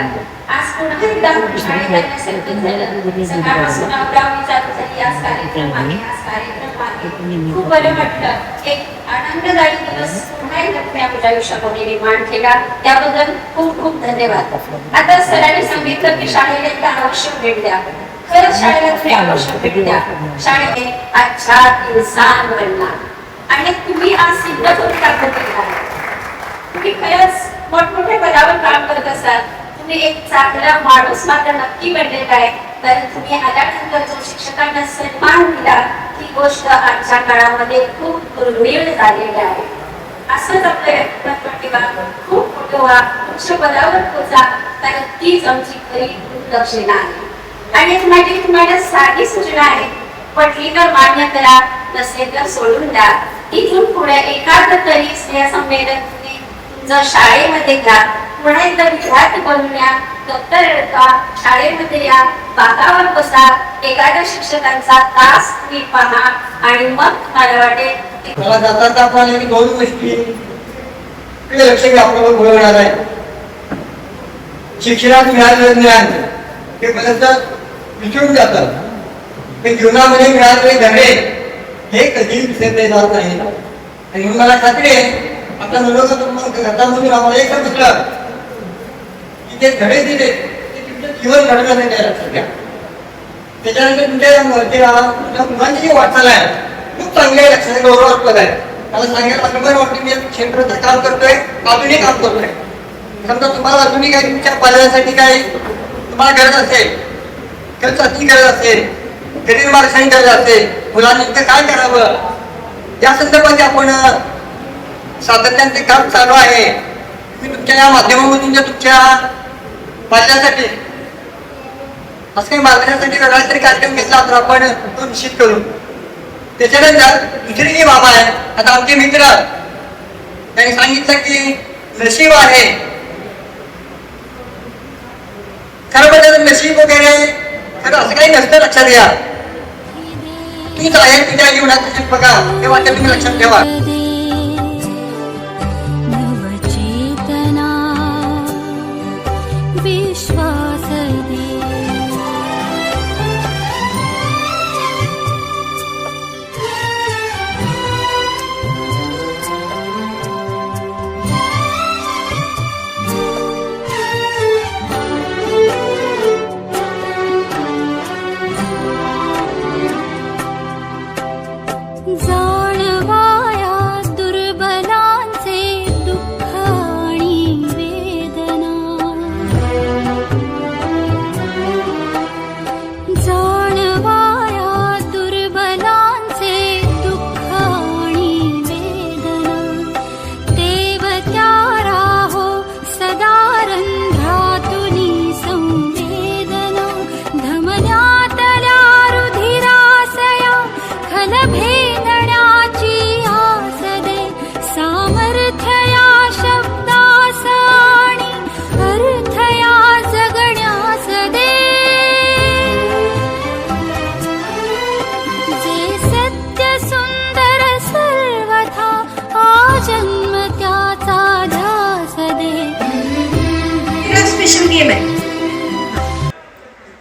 आज पुन्हा एकदा शाळेत करण्यासाठी झालं सकाळपासून अमरावती चालू झाली आज कार्यक्रमाने खूप बरं वाटलं एक आनंददायी दिवस पुन्हा एकदा तुम्ही आपल्या आयुष्यामध्ये निर्माण केला त्याबद्दल खूप खूप धन्यवाद आता सरांनी सांगितलं की शाळेला एकदा अवश्य भेट द्या खरंच शाळेला तुम्ही अवश्य भेट द्या शाळेने अच्छा इंसान बनला आणि तुम्ही आज सिद्ध करून दाखवता तुम्ही खरंच मोठमोठ्या पदावर काम करत असाल तुम्ही एक चांगला माणूस मात्र नक्की बनलेला आहे तर तुम्ही आल्यानंतर जो शिक्षकांना सन्मान दिला ती गोष्ट आजच्या काळामध्ये खूप दुर्मिळ झालेली आहे असंच आपल्या प्रतिभा खूप मोठं व्हा उच्च पदावर पोचा तर तीच आमची खरी दक्षिणा आहे आणि माझी तुम्हाला साधी सूचना आहे पटली तर मान्य करा नसेल तर सोडून द्या इथून पुढे एखादं तरी स्नेह संमेलन जर शाळेमध्ये घ्या, पुन्हा एकदा विद्यार्थी बनून या, दप्तर येता, शाळेमध्ये या, बाकावर बसा, एखाद्या शिक्षकांचा तास मी पहा आणि मग मला वाटेल मला जाता आपण दोन गोष्टी लक्ष आपल्यावर बोलवणार आहे. शिक्षणात मिळालेलं ज्ञान हे पर्यंत विसरून जातात, पण जीवनामध्ये मिळालेले धडे हे कधीही विसरले जात नाही. आणि मला खात्री आहे आपल्या घरामधून आम्हाला एकच म्हटलं की ते धडे दिले ते तुमचं जीवन घडवण्यासाठी आहे, लक्षात घ्या. त्याच्यानंतर तुमच्या मुलांची जी वाटचाल आहे खूप चांगली आहे, लक्षात गौरवास्पद आहे. मला सांगायला बरोबर वाटतं मी क्षेत्राचं काम करतोय, अजूनही काम करतोय. समजा तुम्हाला अजूनही काही तुमच्या पालनासाठी काही तुम्हाला गरज असेल, खर्चाची गरज असेल, करिअर मार्गदर्शन गरज असेल, मुलांनी काय करावं या संदर्भात आपण सातत्याने ते काम चालू आहे. मी तुमच्या या माध्यमामधून तुमच्या पालनासाठी असं काही मार्गदर्शनासाठी वेगळा तरी कार्यक्रम घेतला तर आपण तो निश्चित करू. त्याच्यानंतर दुसरी जी बाबा आहे, आता आमचे मित्र त्यांनी सांगितलं की नशीब आहे. खरं म्हणजे नशीब वगैरे खरं असं काही नसतं, लक्षात घ्या. तूच आहे तुझ्या जीवनात बघा हे वाटतं तुम्ही लक्षात ठेवा. विश्वास जाणवाया दुर्बलांचे दुःख आणि वेदना, जाणवाया दुर्बलांचे दुःख आणि वेदना, देव त्या राहो सदा रंध्रातुनी संवेदना, धमन्यातल्या रुधिरासया खलभे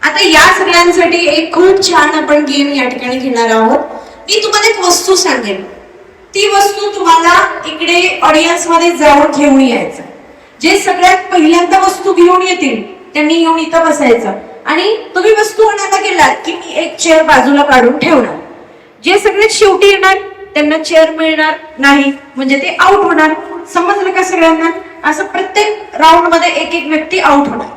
आता या सगळ्यांसाठी एक खूप छान आपण गेम या ठिकाणी घेणार आहोत. मी तुम्हाला एक वस्तू सांगेन, ती वस्तू तुम्हाला इकडे ऑडियन्स मध्ये जाऊन घेऊन यायचं. जे सगळ्यात पहिल्यांदा वस्तू घेऊन येतील त्यांनी येऊन इथं बसायचं आणि तुम्ही वस्तू आणायला गेलात की मी एक चेअर बाजूला काढून ठेवणार. जे सगळ्यात शेवटी येणार त्यांना चेअर मिळणार नाही, म्हणजे ते आउट होणार. समजलं का सगळ्यांना? असं प्रत्येक राऊंड मध्ये एक एक व्यक्ती आउट होणार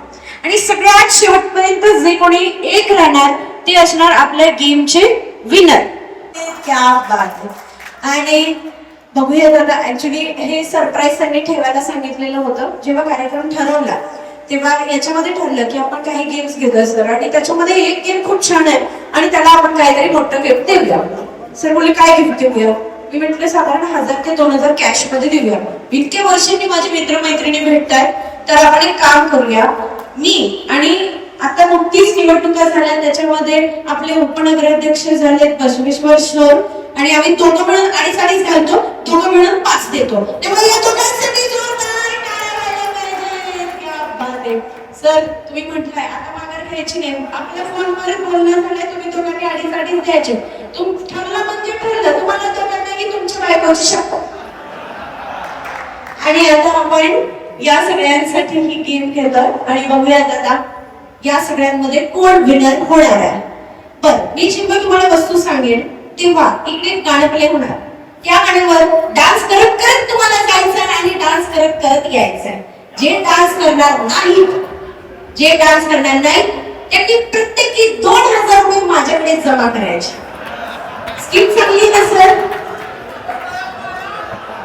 आणि सगळ्यात शेवटपर्यंत जे कोणी एक राहणार ते असणार आपल्या गेमचे विनर. क्या बात आहे. आणि बघूया दादा, ऍक्च्युली हे सरप्राईज त्यांनी ठेवायला सांगितलेलं होतं. जेव्हा कार्यक्रम ठरवला तेव्हा याच्यामध्ये ठरलं की आपण काही गेम्स घेतोय सर, आणि त्याच्यामध्ये एक गेम खूप छान आहे आणि त्याला आपण काहीतरी मोठं गिफ्ट देऊया. सर बोलले काय गिफ्ट देऊया? मी म्हटलं साधारण 1000 ते 2000 कॅश मध्ये देऊया. इतके वर्षांनी माझे मित्रमैत्रिणी भेटतायत तर आपण एक काम करूया. मी आणि आता नुकतीच निवडणुका झाल्या त्याच्यामध्ये आपले उपनगराध्यक्ष झालेत बसवेश्वर सर, आणि आम्ही दोघं मिळून 2.5 घालतो, दोघं मिळून 5 देतो. तेव्हा या दोघांसाठी जोरदार टाळ्या पाहिजे. क्या बात आहे. सर तुम्ही म्हटलंय आता माघार घ्यायची नाही, आपल्या फोनवर बोलणं झालंय, तुम्ही दोघांनी 2.5 द्यायचे. ठरलं म्हणजे ठरलं, तुम्हाला दोघांना की तुमच्या बायकोची शपथ. आणि आता आपण या सगळ्यांसाठी ही गेम घेतोय आणि बघूया दादा या सगळ्यांमध्ये कोण विनर होणार आहे. बर, मी जेव्हा तुम्हाला वस्तू सांगेन तेव्हा इकडे गाणं प्ले होणार. त्या गाण्यावर डान्स करत करत तुम्हाला जायचं आणि डान्स करत करत यायचं. जे डान्स करणार नाही, जे डान्स करणार नाही त्यांनी प्रत्येकी 2000 रुपये माझ्याकडे जमा करायचे. स्कीम चांगली ना सर?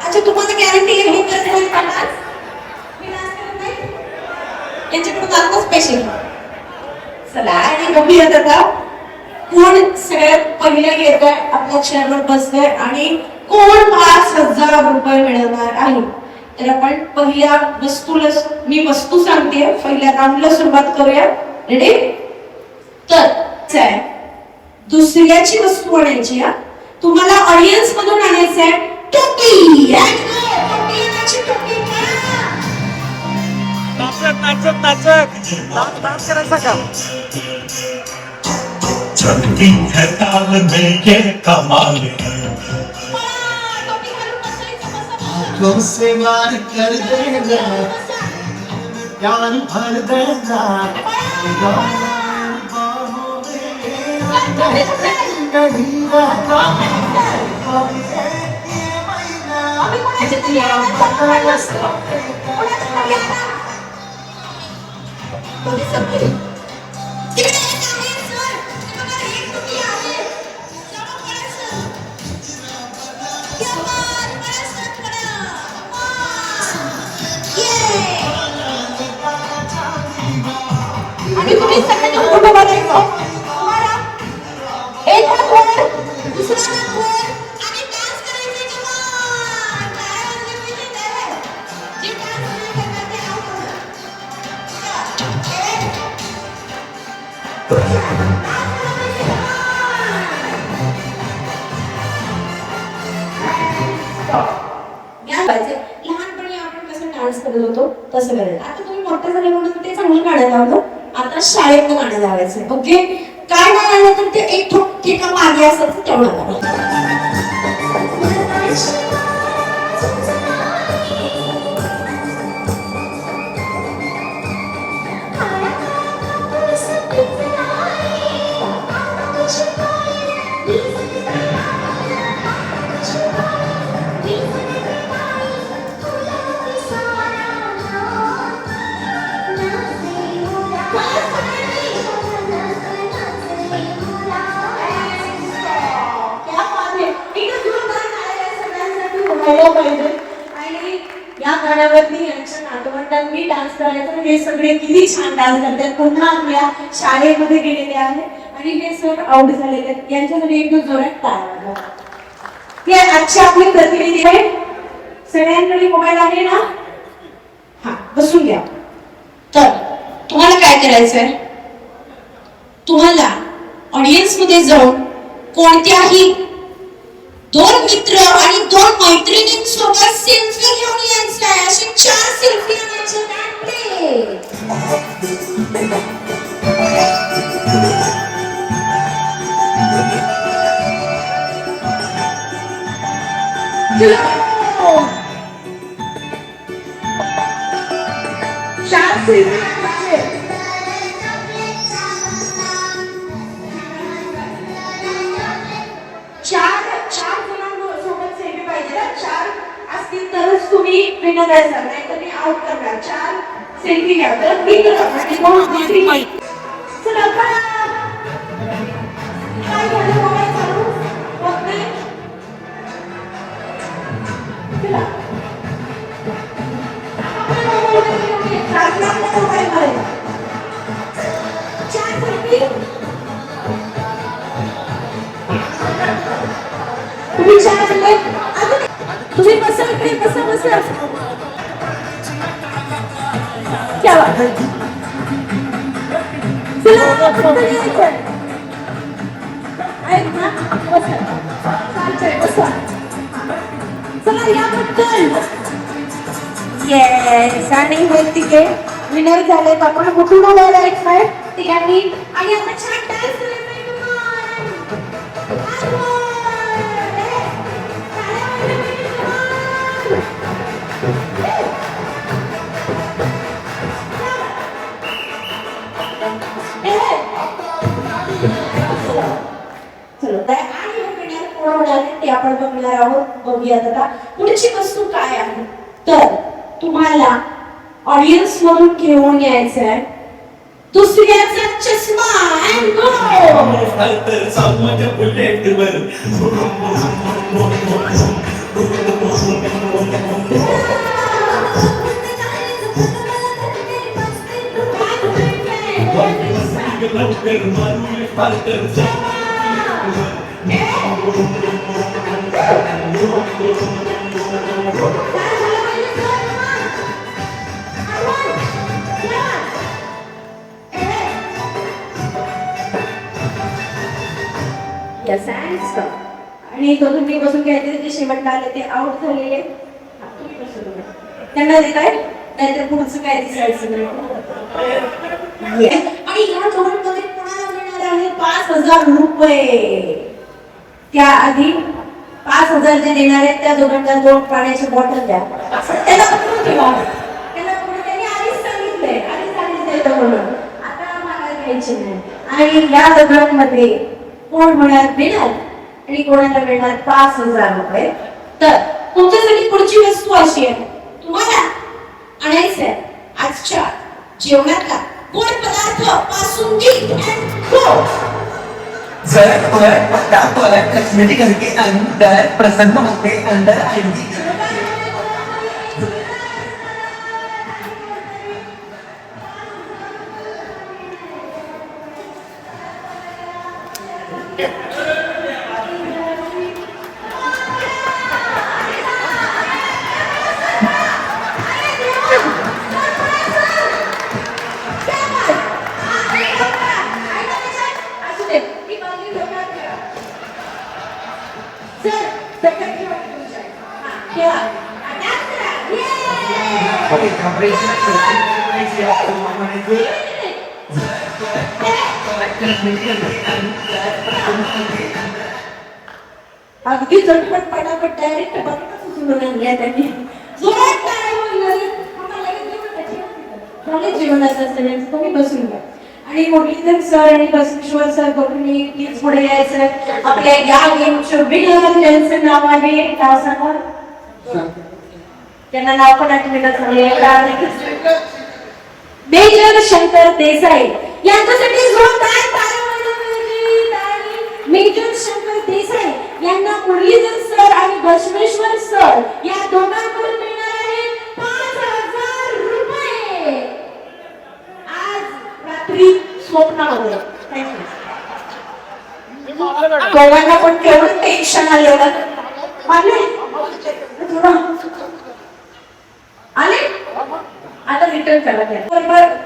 अच्छा, तुम्हाला गॅरंटी आहे हे करत नाही का? यांच्याकडून आता स्पेशल. चला आणि बघूया दादा कोण सगळ्यात पहिलं येतोय, आपल्या चेअरवर बसतोय आणि कोण 5000 रुपये मिळवणार आहे. तर आपण पहिल्या वस्तूला मी वस्तू सांगते, पहिल्या राऊंडला सुरुवात करूया. रेडी? तर दुसऱ्याची वस्तू आणायची. तुम्हाला ऑडियन्स मधून आणायचं आहे टोपी. टोपी आणायची. टोपी डान्स करायचा का? चलती है ताल में ये कमाल है आंखों से वार कर देना, प्यार भर देना, नहीं रहता आणि तुम्ही सगळ्यांनी फोटो बघायचा. तुम्हाला एक हात वर, दुसरा हात वर आणि डान्स करायचे. कमान जे डान्स करतात ते लहानपणी आपण कसं डान्स करत होतो तसं करायचं. आता तुम्ही मोठे झाले म्हणून ते चांगलं गाणं लावलं. आता शाळेतलं गाणं लावायचं. ओके? काय गाणं आलं तर ते एक ठोका मागे असायचं तेवढं गाणं. आणि या गाण्यावरती यांच्या नातवंडांनी डान्स करायचा. हे सगळे किती छान डान्स करतात. पुन्हा आपल्या शाळेमध्ये गेलेले आहेत आणि हे सर आउट झालेले आहेत. यांच्यासाठी एक जोरात टाळ्या. हे आजचे आपले प्रतिनिधी आहे. सगळ्यांकडे मोबाईल आहे ना? हा, बसून घ्या. तर तुम्हाला काय करायचंय? तुम्हाला ऑडियन्स मध्ये जाऊन कोणत्याही 2 मित्र आणि 2 मैत्रिणींसोबत सेल्फी घेऊन यायचं आहे. असे 4 सेल्फी आणायचे. चार जणांसोबत सेल्फी पाहिजे. 4 असतील तरच तुम्ही विनर असाल, नाही तर मी आउट करणार. 4 सेल्फी घ्या. तर मित्र आणि 2 मैत्रिणी. चला काय झालं? मोबाईल चालू होत नाही. चला तुम्ही बसा इकडे. बसा बसा. क्या बात है? चला बसा. चला या बद्दल येस. आणि हे तिघे विनर झालेत. आपण कुठून बोलायला एक्साइट तिघांनी. आणि आता छान डान्स करायचा. ते आपण बघणार आहोत. बघूयात आता पुढची वस्तू काय आहे. तर तुम्हाला ऑडियन्स मधून घेऊन यायचं आहे दुसऱ्याचा चष्मा. And go. Yes and stop. आणि तो तुम्ही बसून घ्यायचे जे शेवटला आले ते आउट झालेले. हा, तुम्ही बसून घ्या. त्यांना देताय नाहीतर पुढचं काय दिसायचं नाही. आणि ह्या दोघांमध्ये कोणाला मिळणार आहे 5,000 रुपये. त्याआधी 5,000 जे देणार आहेत त्या दोघांना 2 पाण्याची बॉटल द्या. त्याला पकडून ठेवा. त्यांना त्यांनी आधीच सांगितलंय म्हणून आता मला घ्यायचे नाही. आणि या दोघांमध्ये कोण होणार विनर आणि कोणाला मिळणार 5,000 रुपये. तर तुमच्यासाठी पुढची वस्तू अशी आहे, तुम्हाला आणायचं आहे आजच्या जेवणातला गोड पदार्थ बासुंदी अँड गोड. लक्ष्मी करके अंदर प्रसन्न होते अंदर आएगी. अगदी झटपट पटापट डायरेक्ट बघून आणल्या त्यांनी. जोरात टाळ्या वाजवल्या. कॉलेज जीवनाचा सगळ्यांचं तुम्ही बसून घ्या. आणि मुरलीधर सर आणि बसवेश्वर सर बघून प्लीज पुढे यायचं. आपल्या या गेमचं विनर त्यांचं नाव आहे नाव सांगा. त्यांना नाव पण आठवलं. मेजर शंकर देसाई यांच्यासाठी जोरदार ताली वाजवा. मेजर शंकर देसाई यांना मुरलीधर सर आणि बसवेश्वर सर या दोघांकडून मिळणार आहे 5,000 रुपये. आज रात्री स्वप्नामध्ये दोघांना पण केवढं टेन्शन आलेलं आले. आता रिटर्न करा.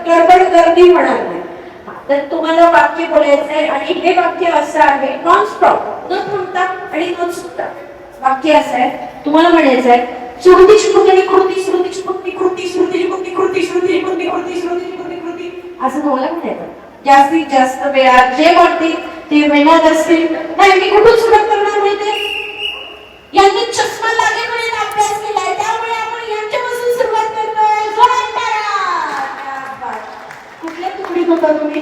गडबड गर्दी होणार नाही. तर तुम्हाला वाक्य बोलायचं आहे आणि हे वाक्य असं आहे नॉन स्टॉप न थांबता आणि न चुकता. वाक्य असं आहे तुम्हाला म्हणायचं आहे श्रुतीची कृती कृती श्रुतीची कृती कृती श्रुतीची कृती कृती श्रुतीची कृती कृती श्रुतीची कृती कृती असं तुम्हाला म्हणायचं. जास्तीत जास्त वेळा जे म्हणतील ते मेहनत असतील. नाही मी कुठून सुरुवात करणार माहिती. यांनी चष्मा लागेपर्यंत अभ्यास केलाय त्यामुळे आपण यांच्यापासून सुरुवात करतोय. कुठल्या तुकडीत होता तुम्ही?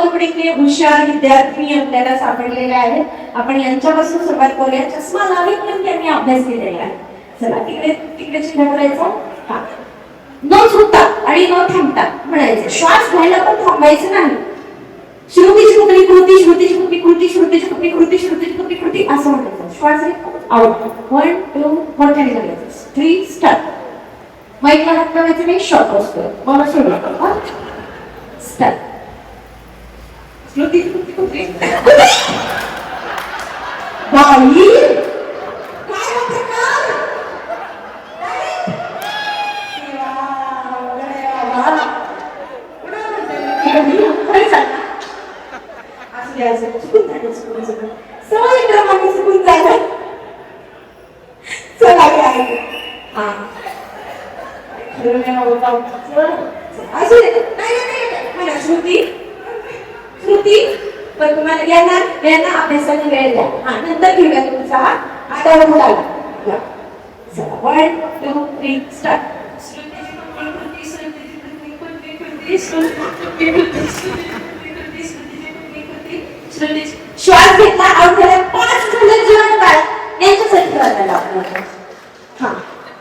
तुकडीतले हुशार विद्यार्थी आपल्याला सापडलेले आहेत. आपण यांच्यापासून सुरुवात करूया. चष्मा लागेपर्यंत त्यांनी अभ्यास केलेला आहे. चला तिकडे तिकडे चिन्ह करायचं. हा न चुकता आणि न थांबता म्हणायचं. श्वास घ्यायला पण थांबायचं नाही. श्रुतीची कुठली कृती श्रुतीची कुठली कृती श्रुतीची कुठली कृती श्रुतीची कुठली कृती असं म्हणायचं. श्वास आउट 1 2 मोठ्याने करायचं. 3 स्टार्ट. माईकला हात लावायचं नाही. शॉर्ट असतो मला सुरुवात स्टार्ट. श्रुती कृती कुठली बाई काय प्रकार सवय क्रमांक चुकून झालं. चला काय हा असू दे. नाही श्रुती श्रुती पण तुम्हाला यांना अभ्यासाने वेळ द्या. हा नंतर घेऊया तुमचा आता मुलाला. चला 1 2 3 स्टार्ट. श्वास घेतला आउट झाला. 5 झाले जीवन काय यांच्यासाठी करायला लागणार. हा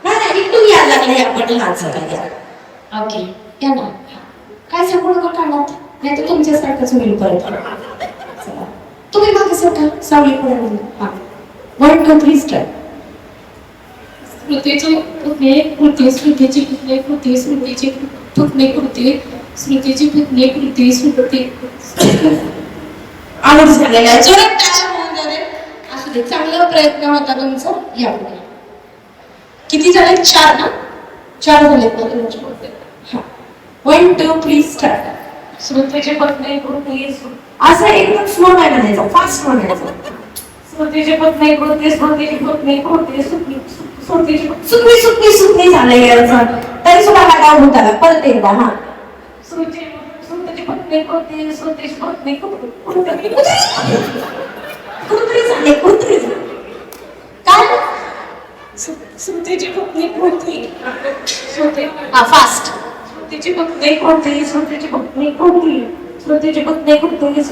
नाही इथून यायला लागले आपण नाचायला. ओके या ना काय सांगू नका कानात नाही तर तुमच्यासारखंच होईल परत. चला तुम्ही मागे सोडा सावली पुढे. हा 1 2 3 स्टार्ट. स्मृतीची पुतणे कृती स्मृतीची पुतणे कृती स्मृतीची पुतणे कृती स्मृतीची पुतणे कृती स्मृती. आवड झालेला आहे. जोरात टाळ्या होऊन जाते. असू दे चांगला प्रयत्न होता तुमचा. या पुढे किती झाले? 4 ना 4 झाले. हा 1 2 3 स्टार्ट. स्मृतीची पत्नी कृती असं एकदम स्लो नाही म्हणायचं, फास्ट म्हणायचं. स्मृतीची पत्नी कृती स्मृतीची पत्नी कृती स्मृतीची सुटली सुटली सुटली झालं याचं, तरी सुद्धा हा डाऊन होता. परत एकदा हा स्मृतीची पत्नी कृती स्मृतीची पत्नी कृती कुठतरी झाले, कुठतरी झाले. काय स्मृतीची पत्नी कृती स्मृती फास्ट. स्मृतीची पत्नी कृती स्मृतीची पत्नी कृती स्मृतीची पत्नी कृती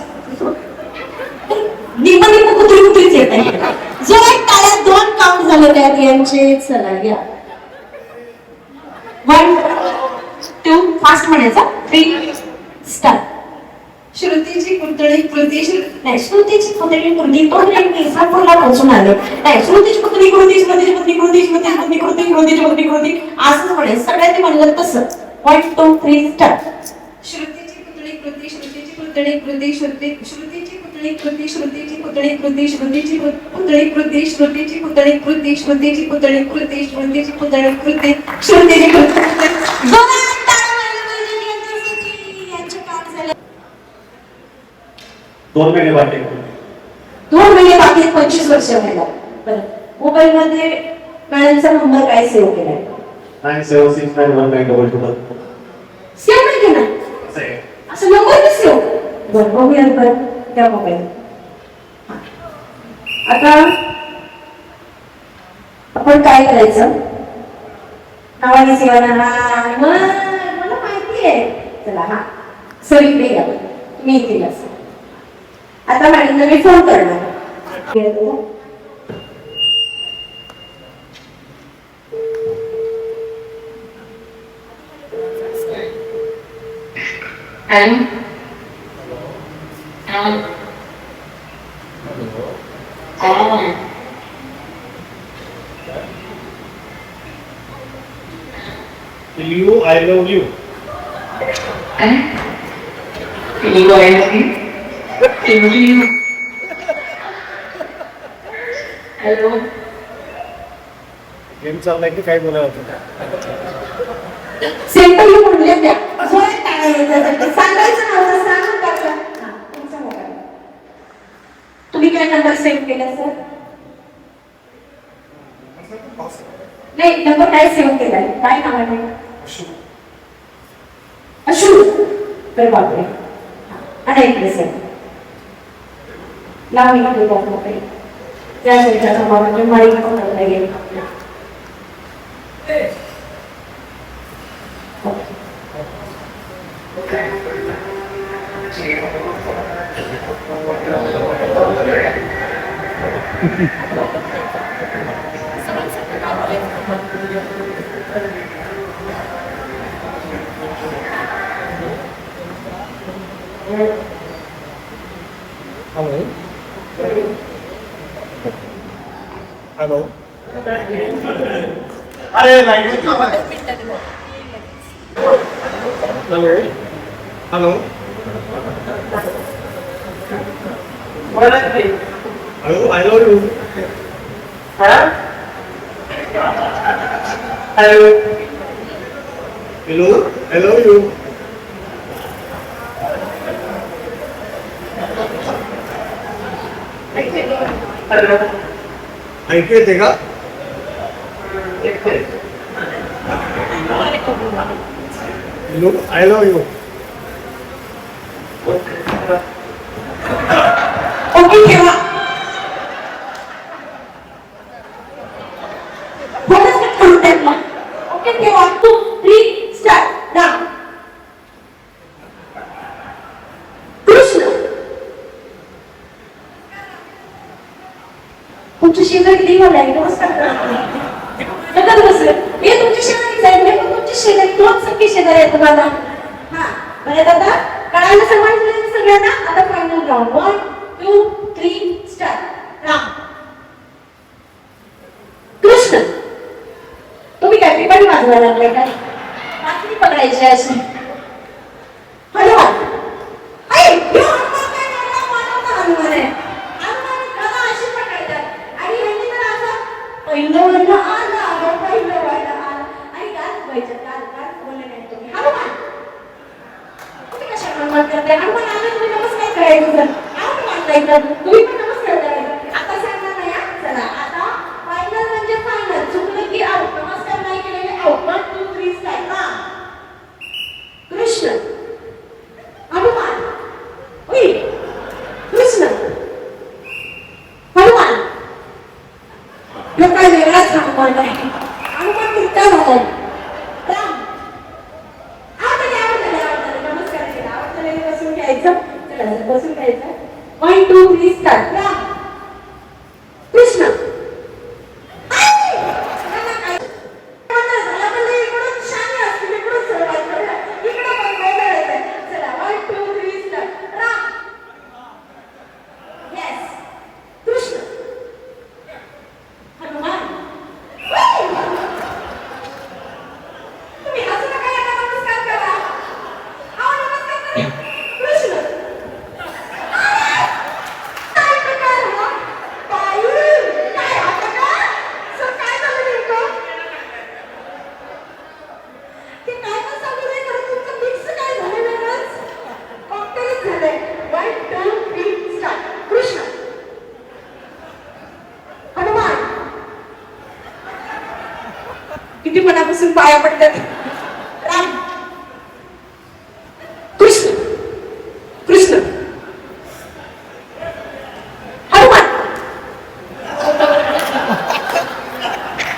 निम कुत्री कुत्रीच येत आहे. जो एक टाळ्यात 2 काउंट झाले त्यात यांचे. चला घ्या. 1 2 फास्ट म्हणायचा. 3 स्टार्ट. श्रुतीची पुतळी कृती नाही, श्रुतीची पुतळी कृती तो इस्लामपूरला पोहोचून आले. नाही, श्रुतीची पुतळी कृती श्रुतीची पुतळी कृती श्रुतीची पुतळी कृती श्रुतीची पुतळी कृती असंच म्हणायचं. सगळ्यांनी म्हणलं तसं. 1 2 3 स्टार्ट. श्रुतीची पुतळी कृती श्रुतीची पुतळी कृती श्रुतीची पुतळी कृती श्रुतीची पुतळी कृती श्रुतीची पुतळी कृती श्रुतीची पुतळी कृती श्रुतीची पुतळी कृती श्रुतीची पुतळी कृती श्रुतीची पुतळी. दोन महिने बाकी 2 महिने बाकी आहेत, 25 वर्ष व्हायला. बरं, मोबाईल मध्ये मॅडमचा नंबर काय सेव्ह केलाय? 97691922. सेव्ह नाही केला असं नंबर सेव्ह. बरं, बघूया बरं त्या मोबाईल. आता आपण काय करायचं? नावाने सेवाना मला माहिती आहे. चला हा सर इकडे घ्या, मी केलं असं. आता मॅडमला मी फोन करणार. You, I love you. You, I love you. Hello game चाललाय की काय बोलायला होतं? सेंटर म्हणले त्या सांगायचं नव्हतं, सांगून टाकलं. तुम्ही काय नंबर सेव्ह केला सर? नाही, नंबर काय सेव्ह केलाय? काय नाव आहे? अशू. तर बापरे. आणि इकडे सर लावणी मध्ये बापरे त्या सेंटरचा म्हणजे माईक पकडला गेला. हॅलो. अरे नाही. Hello hello hello. I love you. Hello hello. I love you. ऐकू येते का? Hello. I love you. Okay ठेवा. ओके ठेवा. 2 3 स्टार्ट. नाव कृष्ण. तुमची शेजारी देवाला आहे. नमस्कार नका बसले. मी तुमची शेजारी जाईल. मी पण तुमची शेजारी. 2 सख्खे शेजारी आहेत तुम्हाला. हा बरं दादा कळायला समजलं सगळ्यांना. आता final round. 1 2 3 start. Ram. Krishna. तुम्ही काय पिपाणी वाजवायला लागलाय काय? बाकी पकडायची अशी. हनुमान. आई यो हनुमान काय करणार? मानवता हनुमान आहे. हनुमान कला अशी पकडायतात आणि ह्यांनी तर असं पहिलं वरनं आला पहिलं वरनं आला आणि गात व्हायचं. गात बोलले नाही तुम्ही. हनुमान तुम्ही कशा स्वागत करते. हनुमान आला तुम्ही नमस्कार करायचं सर. हनुमान जायचं तुम्ही पण नमस्कार करायचा. आता सांगणार नाही हा. चला आता फायनल म्हणजे फायनल. चुकलं की आउट. नमस्कार नाही केलेले आउट. 1 2 3 स्टार्ट. राम कृष्ण हनुमान उई कृष्ण हनुमान हे काय वेगळाच हनुमान आहे. हनुमान किती झालाय. राम नमस्कार केला. आवडतं बसून घ्यायचं. चला बसून घ्यायचं. 1 2 3 स्टार्ट. राम कृष्ण किती मनापासून पाया पडतात. राम कृष्ण कृष्ण हनुमान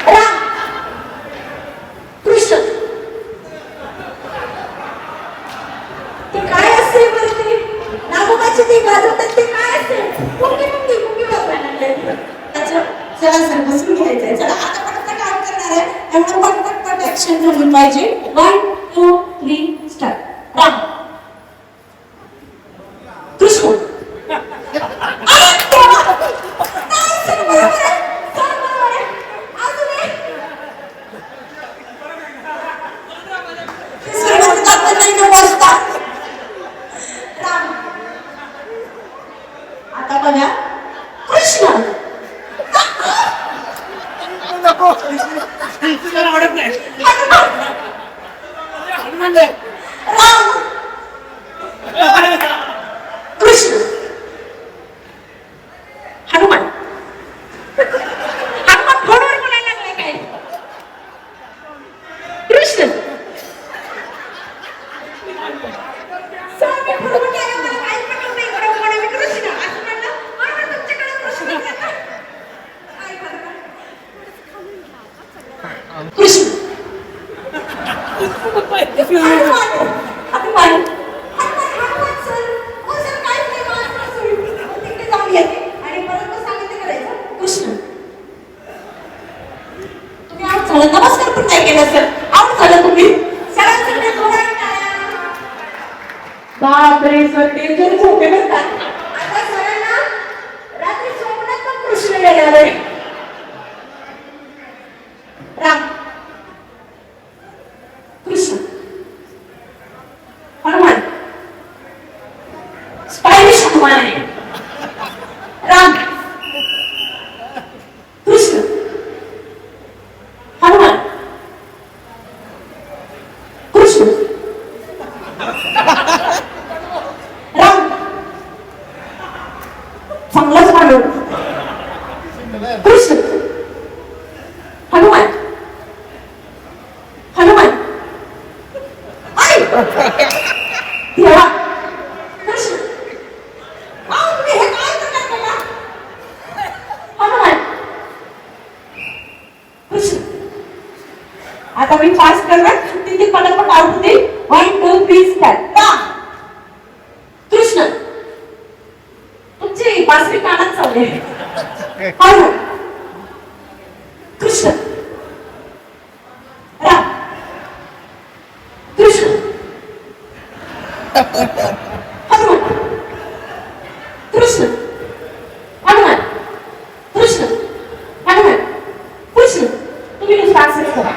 राम कृष्ण. ते काय असते बरं ते नागोबाची ते गाजवतात ते काय असते. मुंगी मुंगी मुंगी वाजवायला. चला सर बसून घ्यायचंय. चला आता पटकन काम करणार आहे. एवढं पटपट ऍक्शन झाली पाहिजे. 1 2 3 स्टार्ट. राम कृष्ण आता बघा कृष्ण नको आवडत नाही. राम कृष्ण हनुमान. हनुमान फोनवर बोलायला लागलाय काय. कृष्ण स्वामी फोनवर गेला मला काही पटत नाही. बरोबर मी कृष्ण असं म्हणलं. बरोबर तुमच्याकडे कृष्ण काय बरोबर कृष्ण हनुमान हनुमान हनुमान सर हो सर काय नाही माझं सोडून तिकडे जाऊन येते आणि परत मग सांगितलं करायचं. कृष्ण तुम्ही आउट झालं. नमस्कार पण नाही केला सर. आउट झालं तुम्ही. सरांकडे थोडा बापरे सर डेंजर झोपे म्हणतात. आता सरांना रात्री स्वप्नात पण कृष्ण येणार आहे. राम कृष्ण हनुमान स्टाइलिश हनुमान आहे. राम कृष्ण हनुमान कृष्ण राम चांगलाच मांडव. कृष्ण हनुमान हनुमान देवा कृष्ण तुम्ही हे काय करणार मला. हनुमान कृष्ण आता मी पास करणार. तिथे पटापट आउट होते. 1 2 3 स्टार्ट. राम कृष्ण तुमची बासरी कानात चालले. हनुमान कृष्ण राम कृष्ण हनुमान कृष्ण हनुमान कृष्ण हनुमान कृष्ण. तुम्ही नुसतं असंच करा.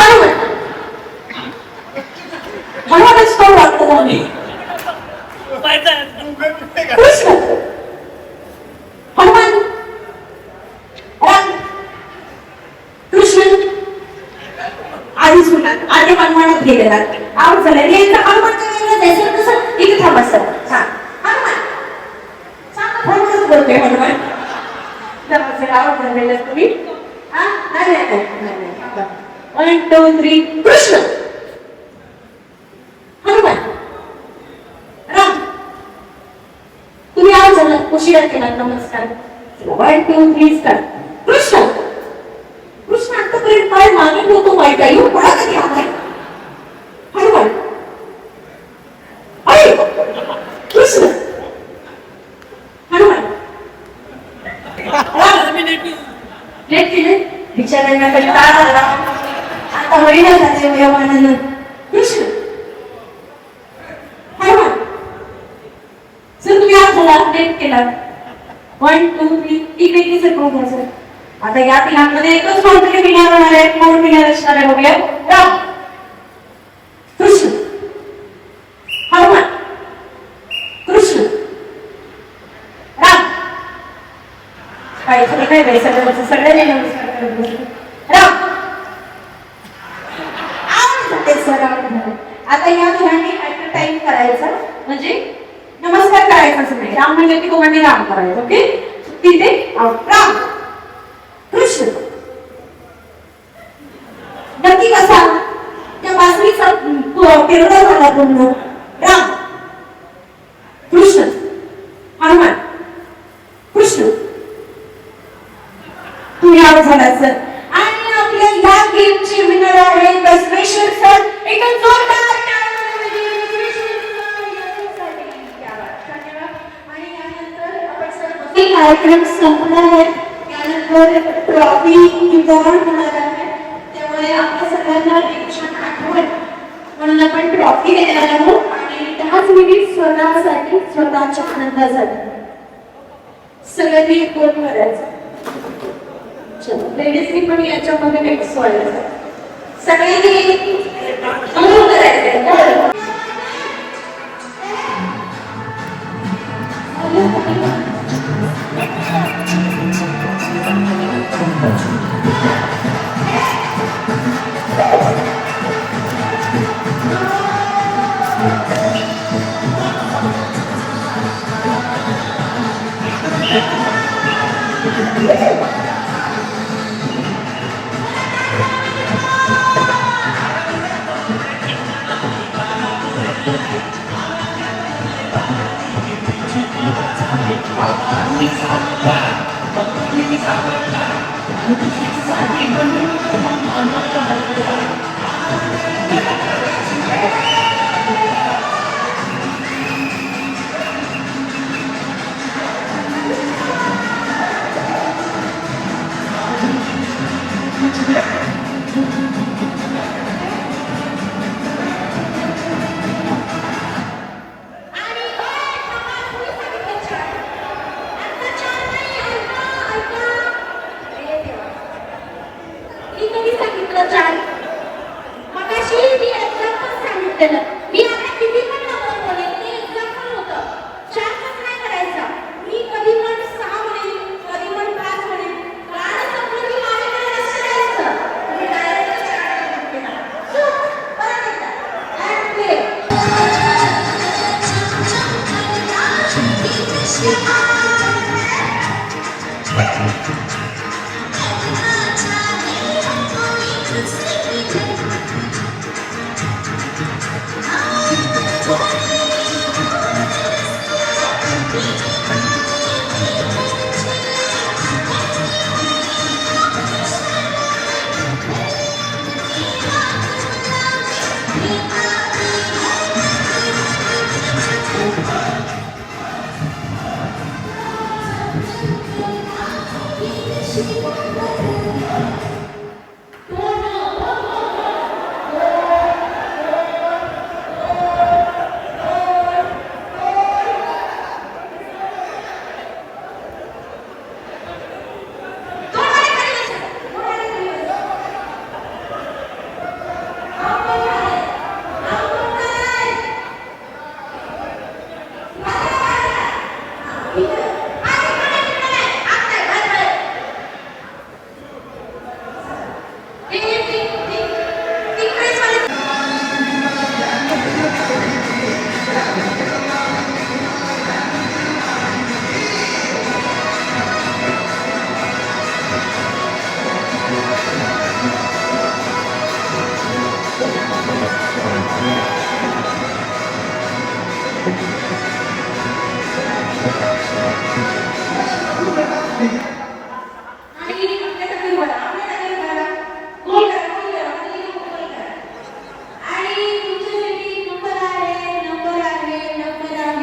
हनुमान हनुमानच तो वाटतं जाऊन कृष्ण हनुमान राम कृष्ण आधीच होणार. आधी हनुमानात गेलेला आउट झाला. हनुमान इकडे जायचं कसं इथे थांबा सर. हा हनुमान सांगा फोनवरच बोलते हनुमान. नमस्कार आवाज धरलेला तुम्ही. हा नाही नाही नाही 1 2 3 कृष्ण हनुमान राम. तुम्ही आवाज झाला उशिरा केला. नमस्कार 1 2 3 स्टार्ट. कृष्ण कृष्ण आतापर्यंत काय मागे होतो माहिती आहे कोणा कधी आहे हनुमान अरे कृष्ण हनुमान लेट केले बिचाऱ्यांना कंटाळा आला. आता हरिणाचे व्यवहारानं कृष्ण हनुमान सर तुम्ही आज झाला लेट केला. 1 2 3 इकडे सर कोण घ्या सर. आता या तिघांमध्ये एकच कोणतरी विनर होणार आहे. कोण विनर असणार आहे बघूया. राम कृष्ण हनुमान कृष्ण राम. काय तुम्ही काय बाई सगळ्यांनी नमस्कार करत बसले. राम सर आता या दोघांनी ऍट अ टाइम करायचं म्हणजे नमस्कार करायचं असं नाही. राम म्हणजे की दोघांनी राम करायचं. ओके तिथे राम कृष्ण नक्की कसा त्या बासरीचा पेरडा झाला पूर्ण. राम कृष्ण हनुमान कृष्ण तुम्ही आवाज झाला सर. आणि आपल्या या गेमचे विनर आहे बसवेश्वर सर. एक जोरदार कार्यक्रम संपला आहे. त्यानंतर ट्रॉफी वितरण होणार आहे. त्यामुळे आपल्या सगळ्यांना एक छान आठवण म्हणून आपण ट्रॉफी देणार आहोत आणि 10 मिनिट स्वतःसाठी स्वतःच्या आनंदासाठी सगळ्यांनी एक गोल करायचं. चलो लेडीजनी पण याच्यामध्ये मिक्स व्हायचं. सगळ्यांनी अनुभव करायचं.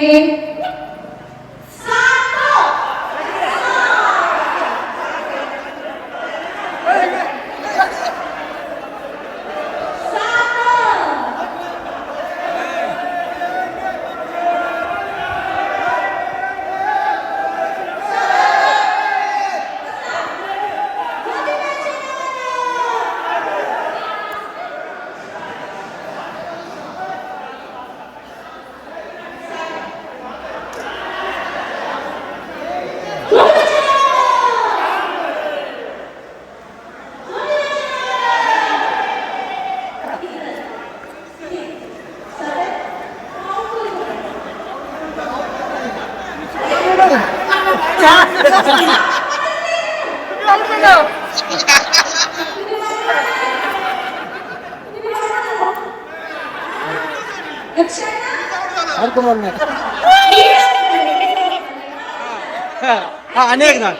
आहे अनेक ना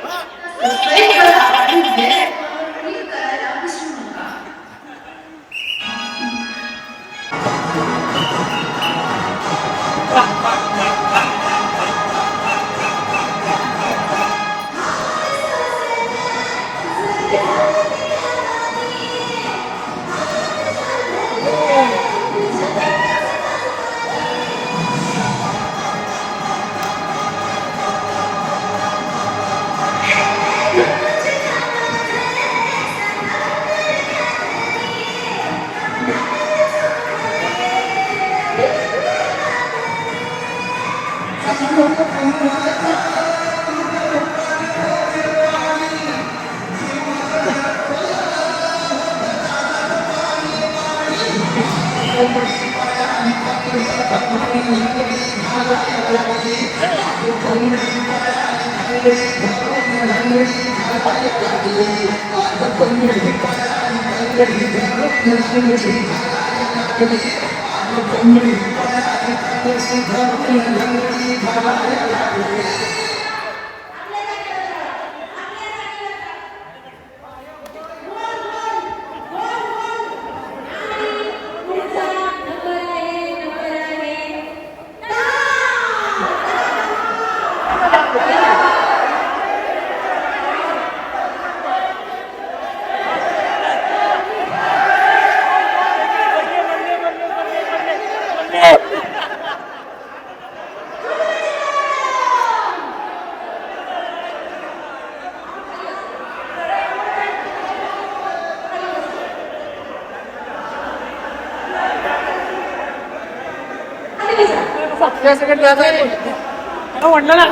म्हटलं ना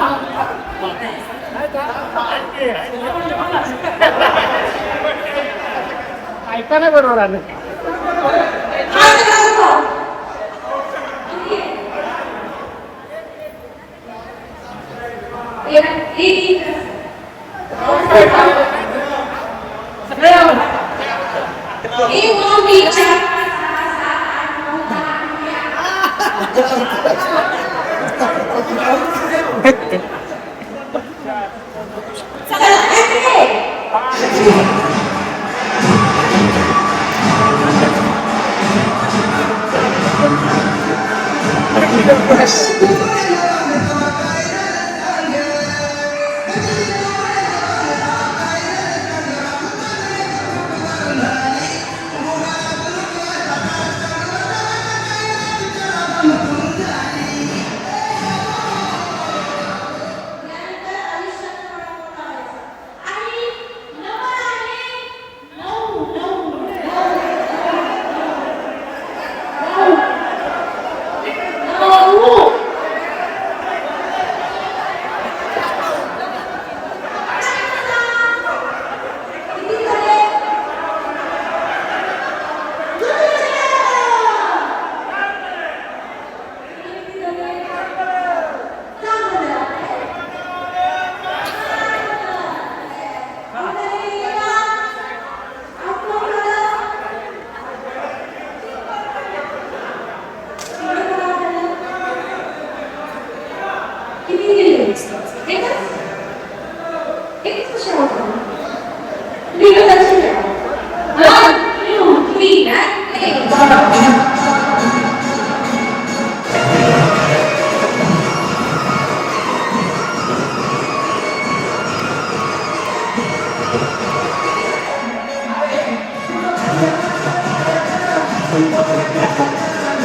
ऐका नाही बरोबर आलं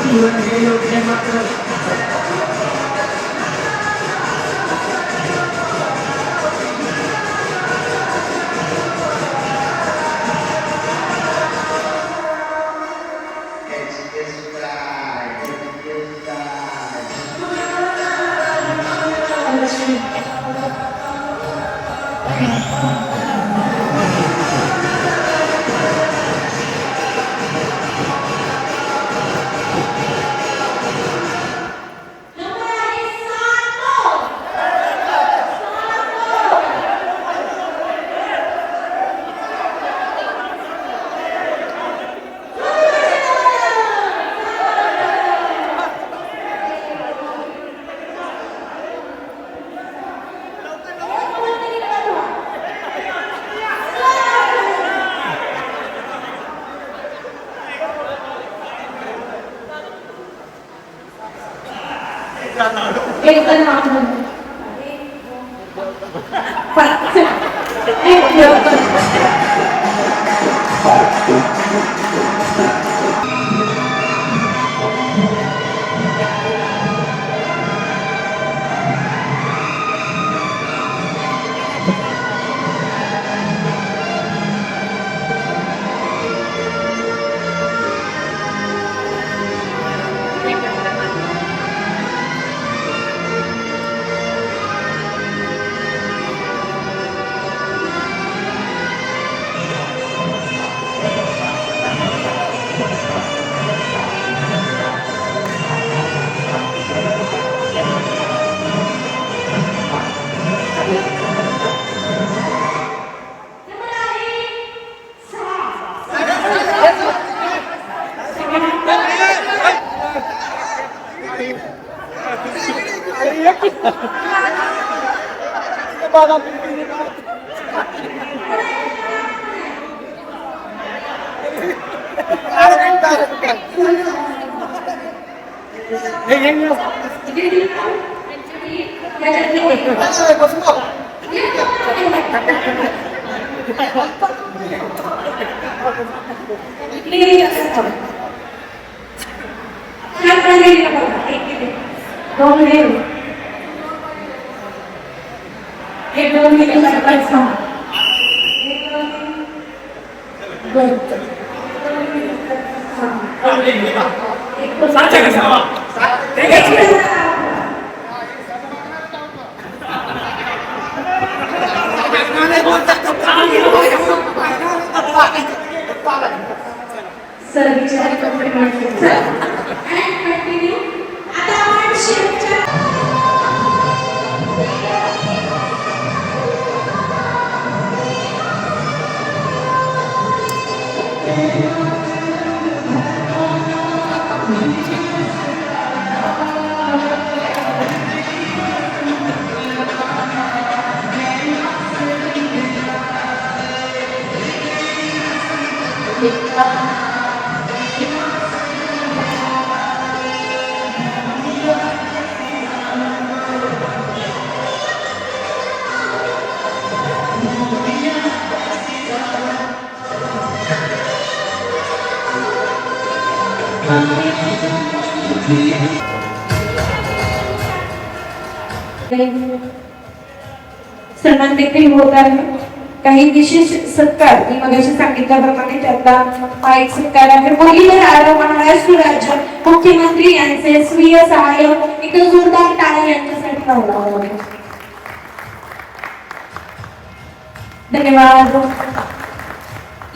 जीवन हे योग्य मात्र सन्मान देखील होत आहे. काही विशेष सत्कार मी मगाशी सांगितल्याप्रमाणे त्यातला हा एक सत्कार आहे. मुरलीधर महाराष्ट्र राज्य मुख्यमंत्री यांचे स्वीय सहाय्यक एक जोरदार टाळ्या यांच्यासाठी लावला. धन्यवाद.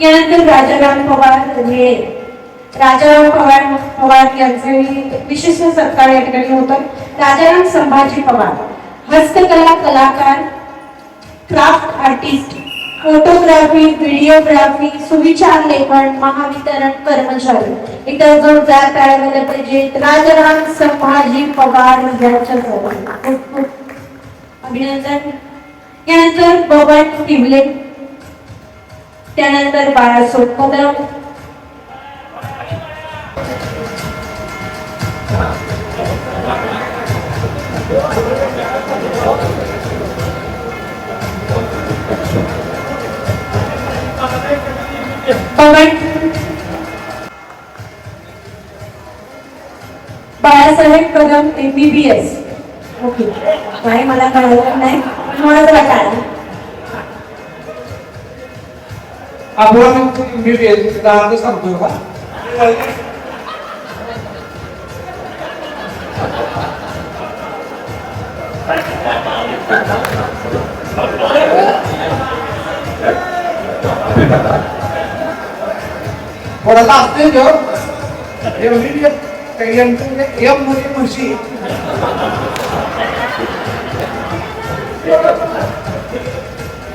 यानंतर राजाराम पवार यांचे विशिष्ट सत्कार या ठिकाणी होतात. राजाराम संभाजी पवार, हस्तकला कलाकार, क्राफ्ट आर्टिस्ट, फोटोग्राफी, व्हिडिओग्राफी, सुविचार लेखन, महावितरण कर्मचारी. एकदा जोरदार टाळ्या झाल्या पाहिजेत राजाराम संभाजी पवार यांच्यासाठी. अभिनंदन. यानंतर बबन टिवले, त्यानंतर बाळासाहेब कदम, बाळासाहेब कदम MBBS. ओके, नाही मला कळलं नाही, मला जरा कळलं. आपण MBBS अर्थ सांगतो का? थोडासा असते जो एम मध्ये म्हशी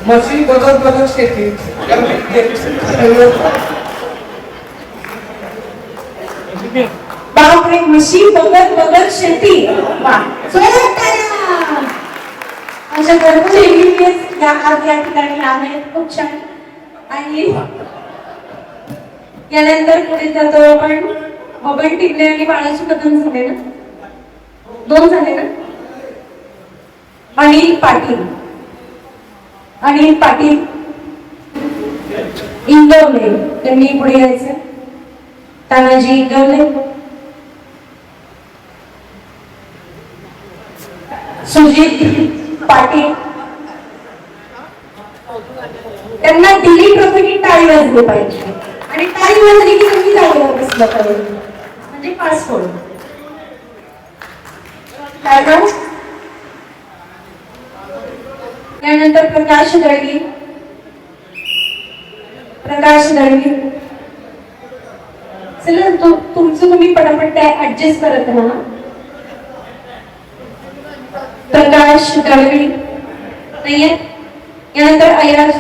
म्हशी बदल बदल शेती बापरे, म्हशी बघत बघत शेती. वा, जोरात टाळ्या. अशा भरपूर MBBS या ठिकाणी आहेत. खूप छान. आणि यानंतर पुढे जातो आपण. बबन टिकले आणि बाळाची कदम झाले ना, 2 झाले ना. अनिल पाटील, अनिल पाटील इंगवले, त्यांनी पुढे यायचं. तानाजी इंगवले, सुजित पाटील, त्यांना दिली ट्रॉफी टाळी वाजली पाहिजे आणि टाळी वाजली की तुम्ही जागेवर बसलं पाहिजे, म्हणजे पास होईल. त्यानंतर प्रकाश दळवी, प्रकाश दळवी. चला तुमचं तुम्ही पटापट ऍडजस्ट करत राहा. प्रकाश दळवी नाहीये. यानंतर Iyer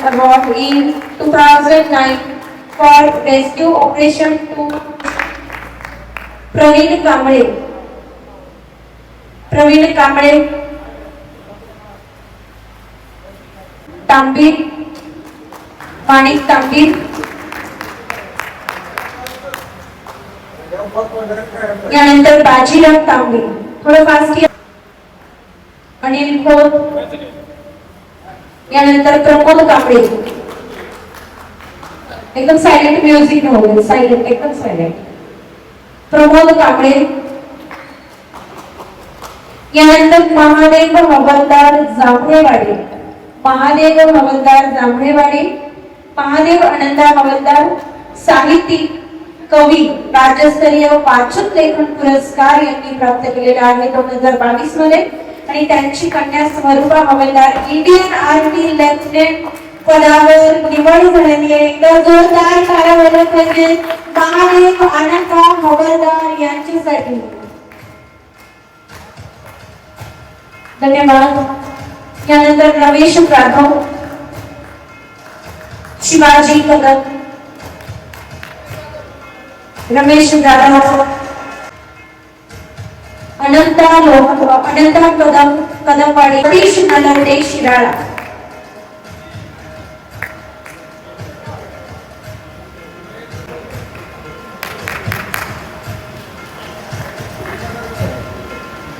award in 2009 for rescue operation 2 Praveen Kamble, Praveen Kamble. Tambir, Manik Tambir. यानंतर बाजीराव तांबीर, थोडं फास्ट. अनिल खोत. यानंतर प्रमोद कांबळे. एकदम सायलेंट म्युझिक नव्हतं, सायलेंट, एकदम सायलेंट. प्रमोद कांबळे. यानंतर महादेव हवालदार जांभळेवाडी, महादेव हवालदार जांभळेवाडी. महादेव आनंदा हवालदार, साहित्यिक, कवी, राज्यस्तरीय वाचन लेखन पुरस्कार यांनी प्राप्त केलेला आहे 2022 मध्ये. आणि त्यांची कन्या स्वरूपा हवालदार इंडियन आर्मी लेफ्टनंट पदावर निवड झालेली आहे. एकदा जोरदार टाळ्या वाजवल्या पाहिजे महादेव आनंदा हवालदार यांच्यासाठी. धन्यवाद. यानंतर रमेश जाधव, शिवाजी कदम, रमेश जाधव. अनंता कदमवाडी, सतीश नलवडे शिराळा.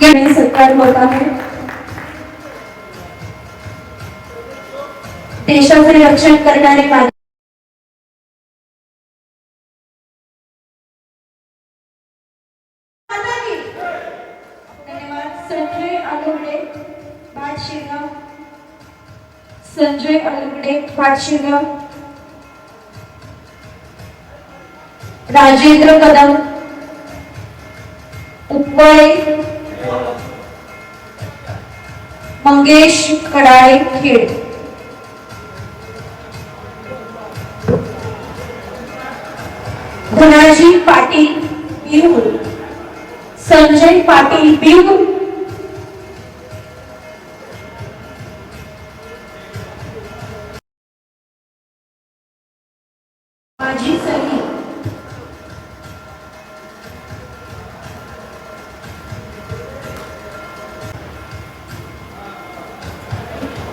याने सत्कार होत आहे. देशाचे रक्षण करणारे संजय अलगडे पाटशिरगाव. राजेंद्र कदम उपळे. मंगेश कडाळे खेड. धनाजी पाटील बिहुल, संजय पाटील बिहुल. माझी सही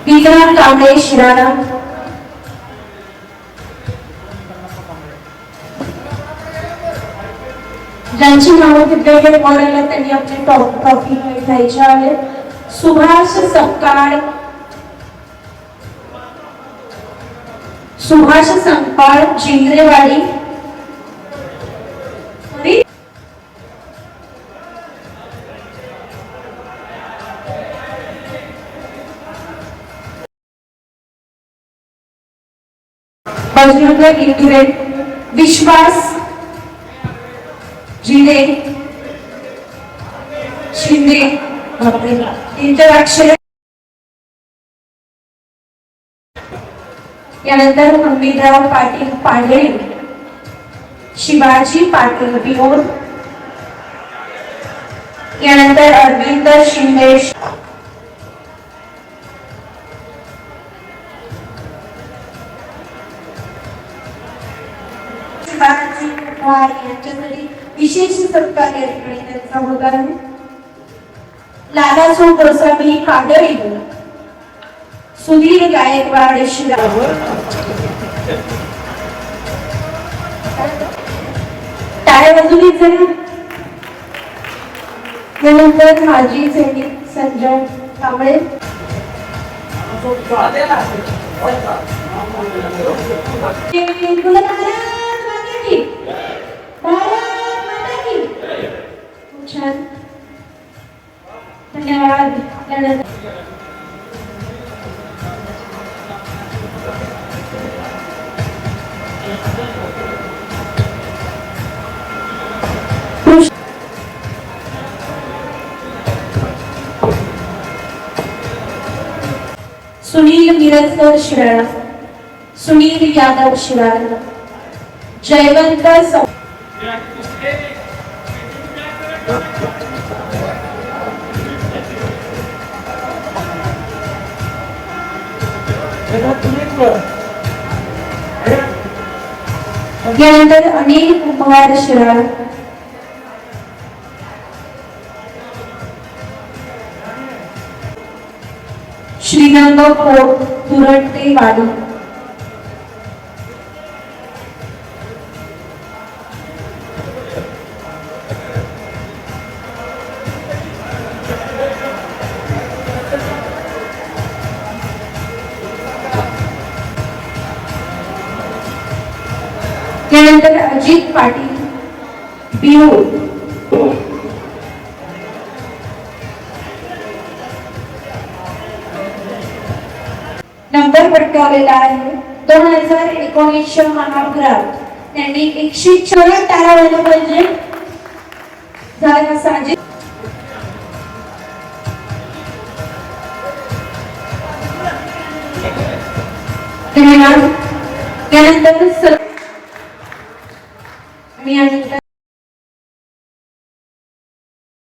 विक्रांत कांबळे शिराळा. ज्यांची नावं तिथे बोलायला त्यांनी आपली ट्रॉफी घ्यायची आहे. सुभाष सपकाळ, सुभाष संपाळ जिंगरेवाडी. वज्रद्र इंदुरे, विश्वास जिले शिंदे, इंटरॅक्शन. यानंतर हमीदराव पाटील पांढरे, शिवाजी पाटील बिहोर. यानंतर अरविंद शिंदे, यांच्यासाठी विशेष सत्कार या ठिकाणी त्यांचा होत आहे. लालासो गोसावी कादळी, सुधीर गायकवाड शिराव. टाळ्या वाजवलीच जरा. त्यानंतर माजी सैनिक संजय कांबळे. छान, धन्यवाद. सुनील मिरजकर शिराळा, सुनील यादव शिराळा, जयवंत यानंतर अनिल कुमार शिराळा, श्रीरंग कोट दुरट्टे वाडी. यानंतर अजित पाटील बिहोर. नंबर पटकावलेला आहे 2019 महाअपराध. त्यांनी 104 टाळा व्हायला पाहिजे. झाला साजिद. धन्यवाद. यानंतर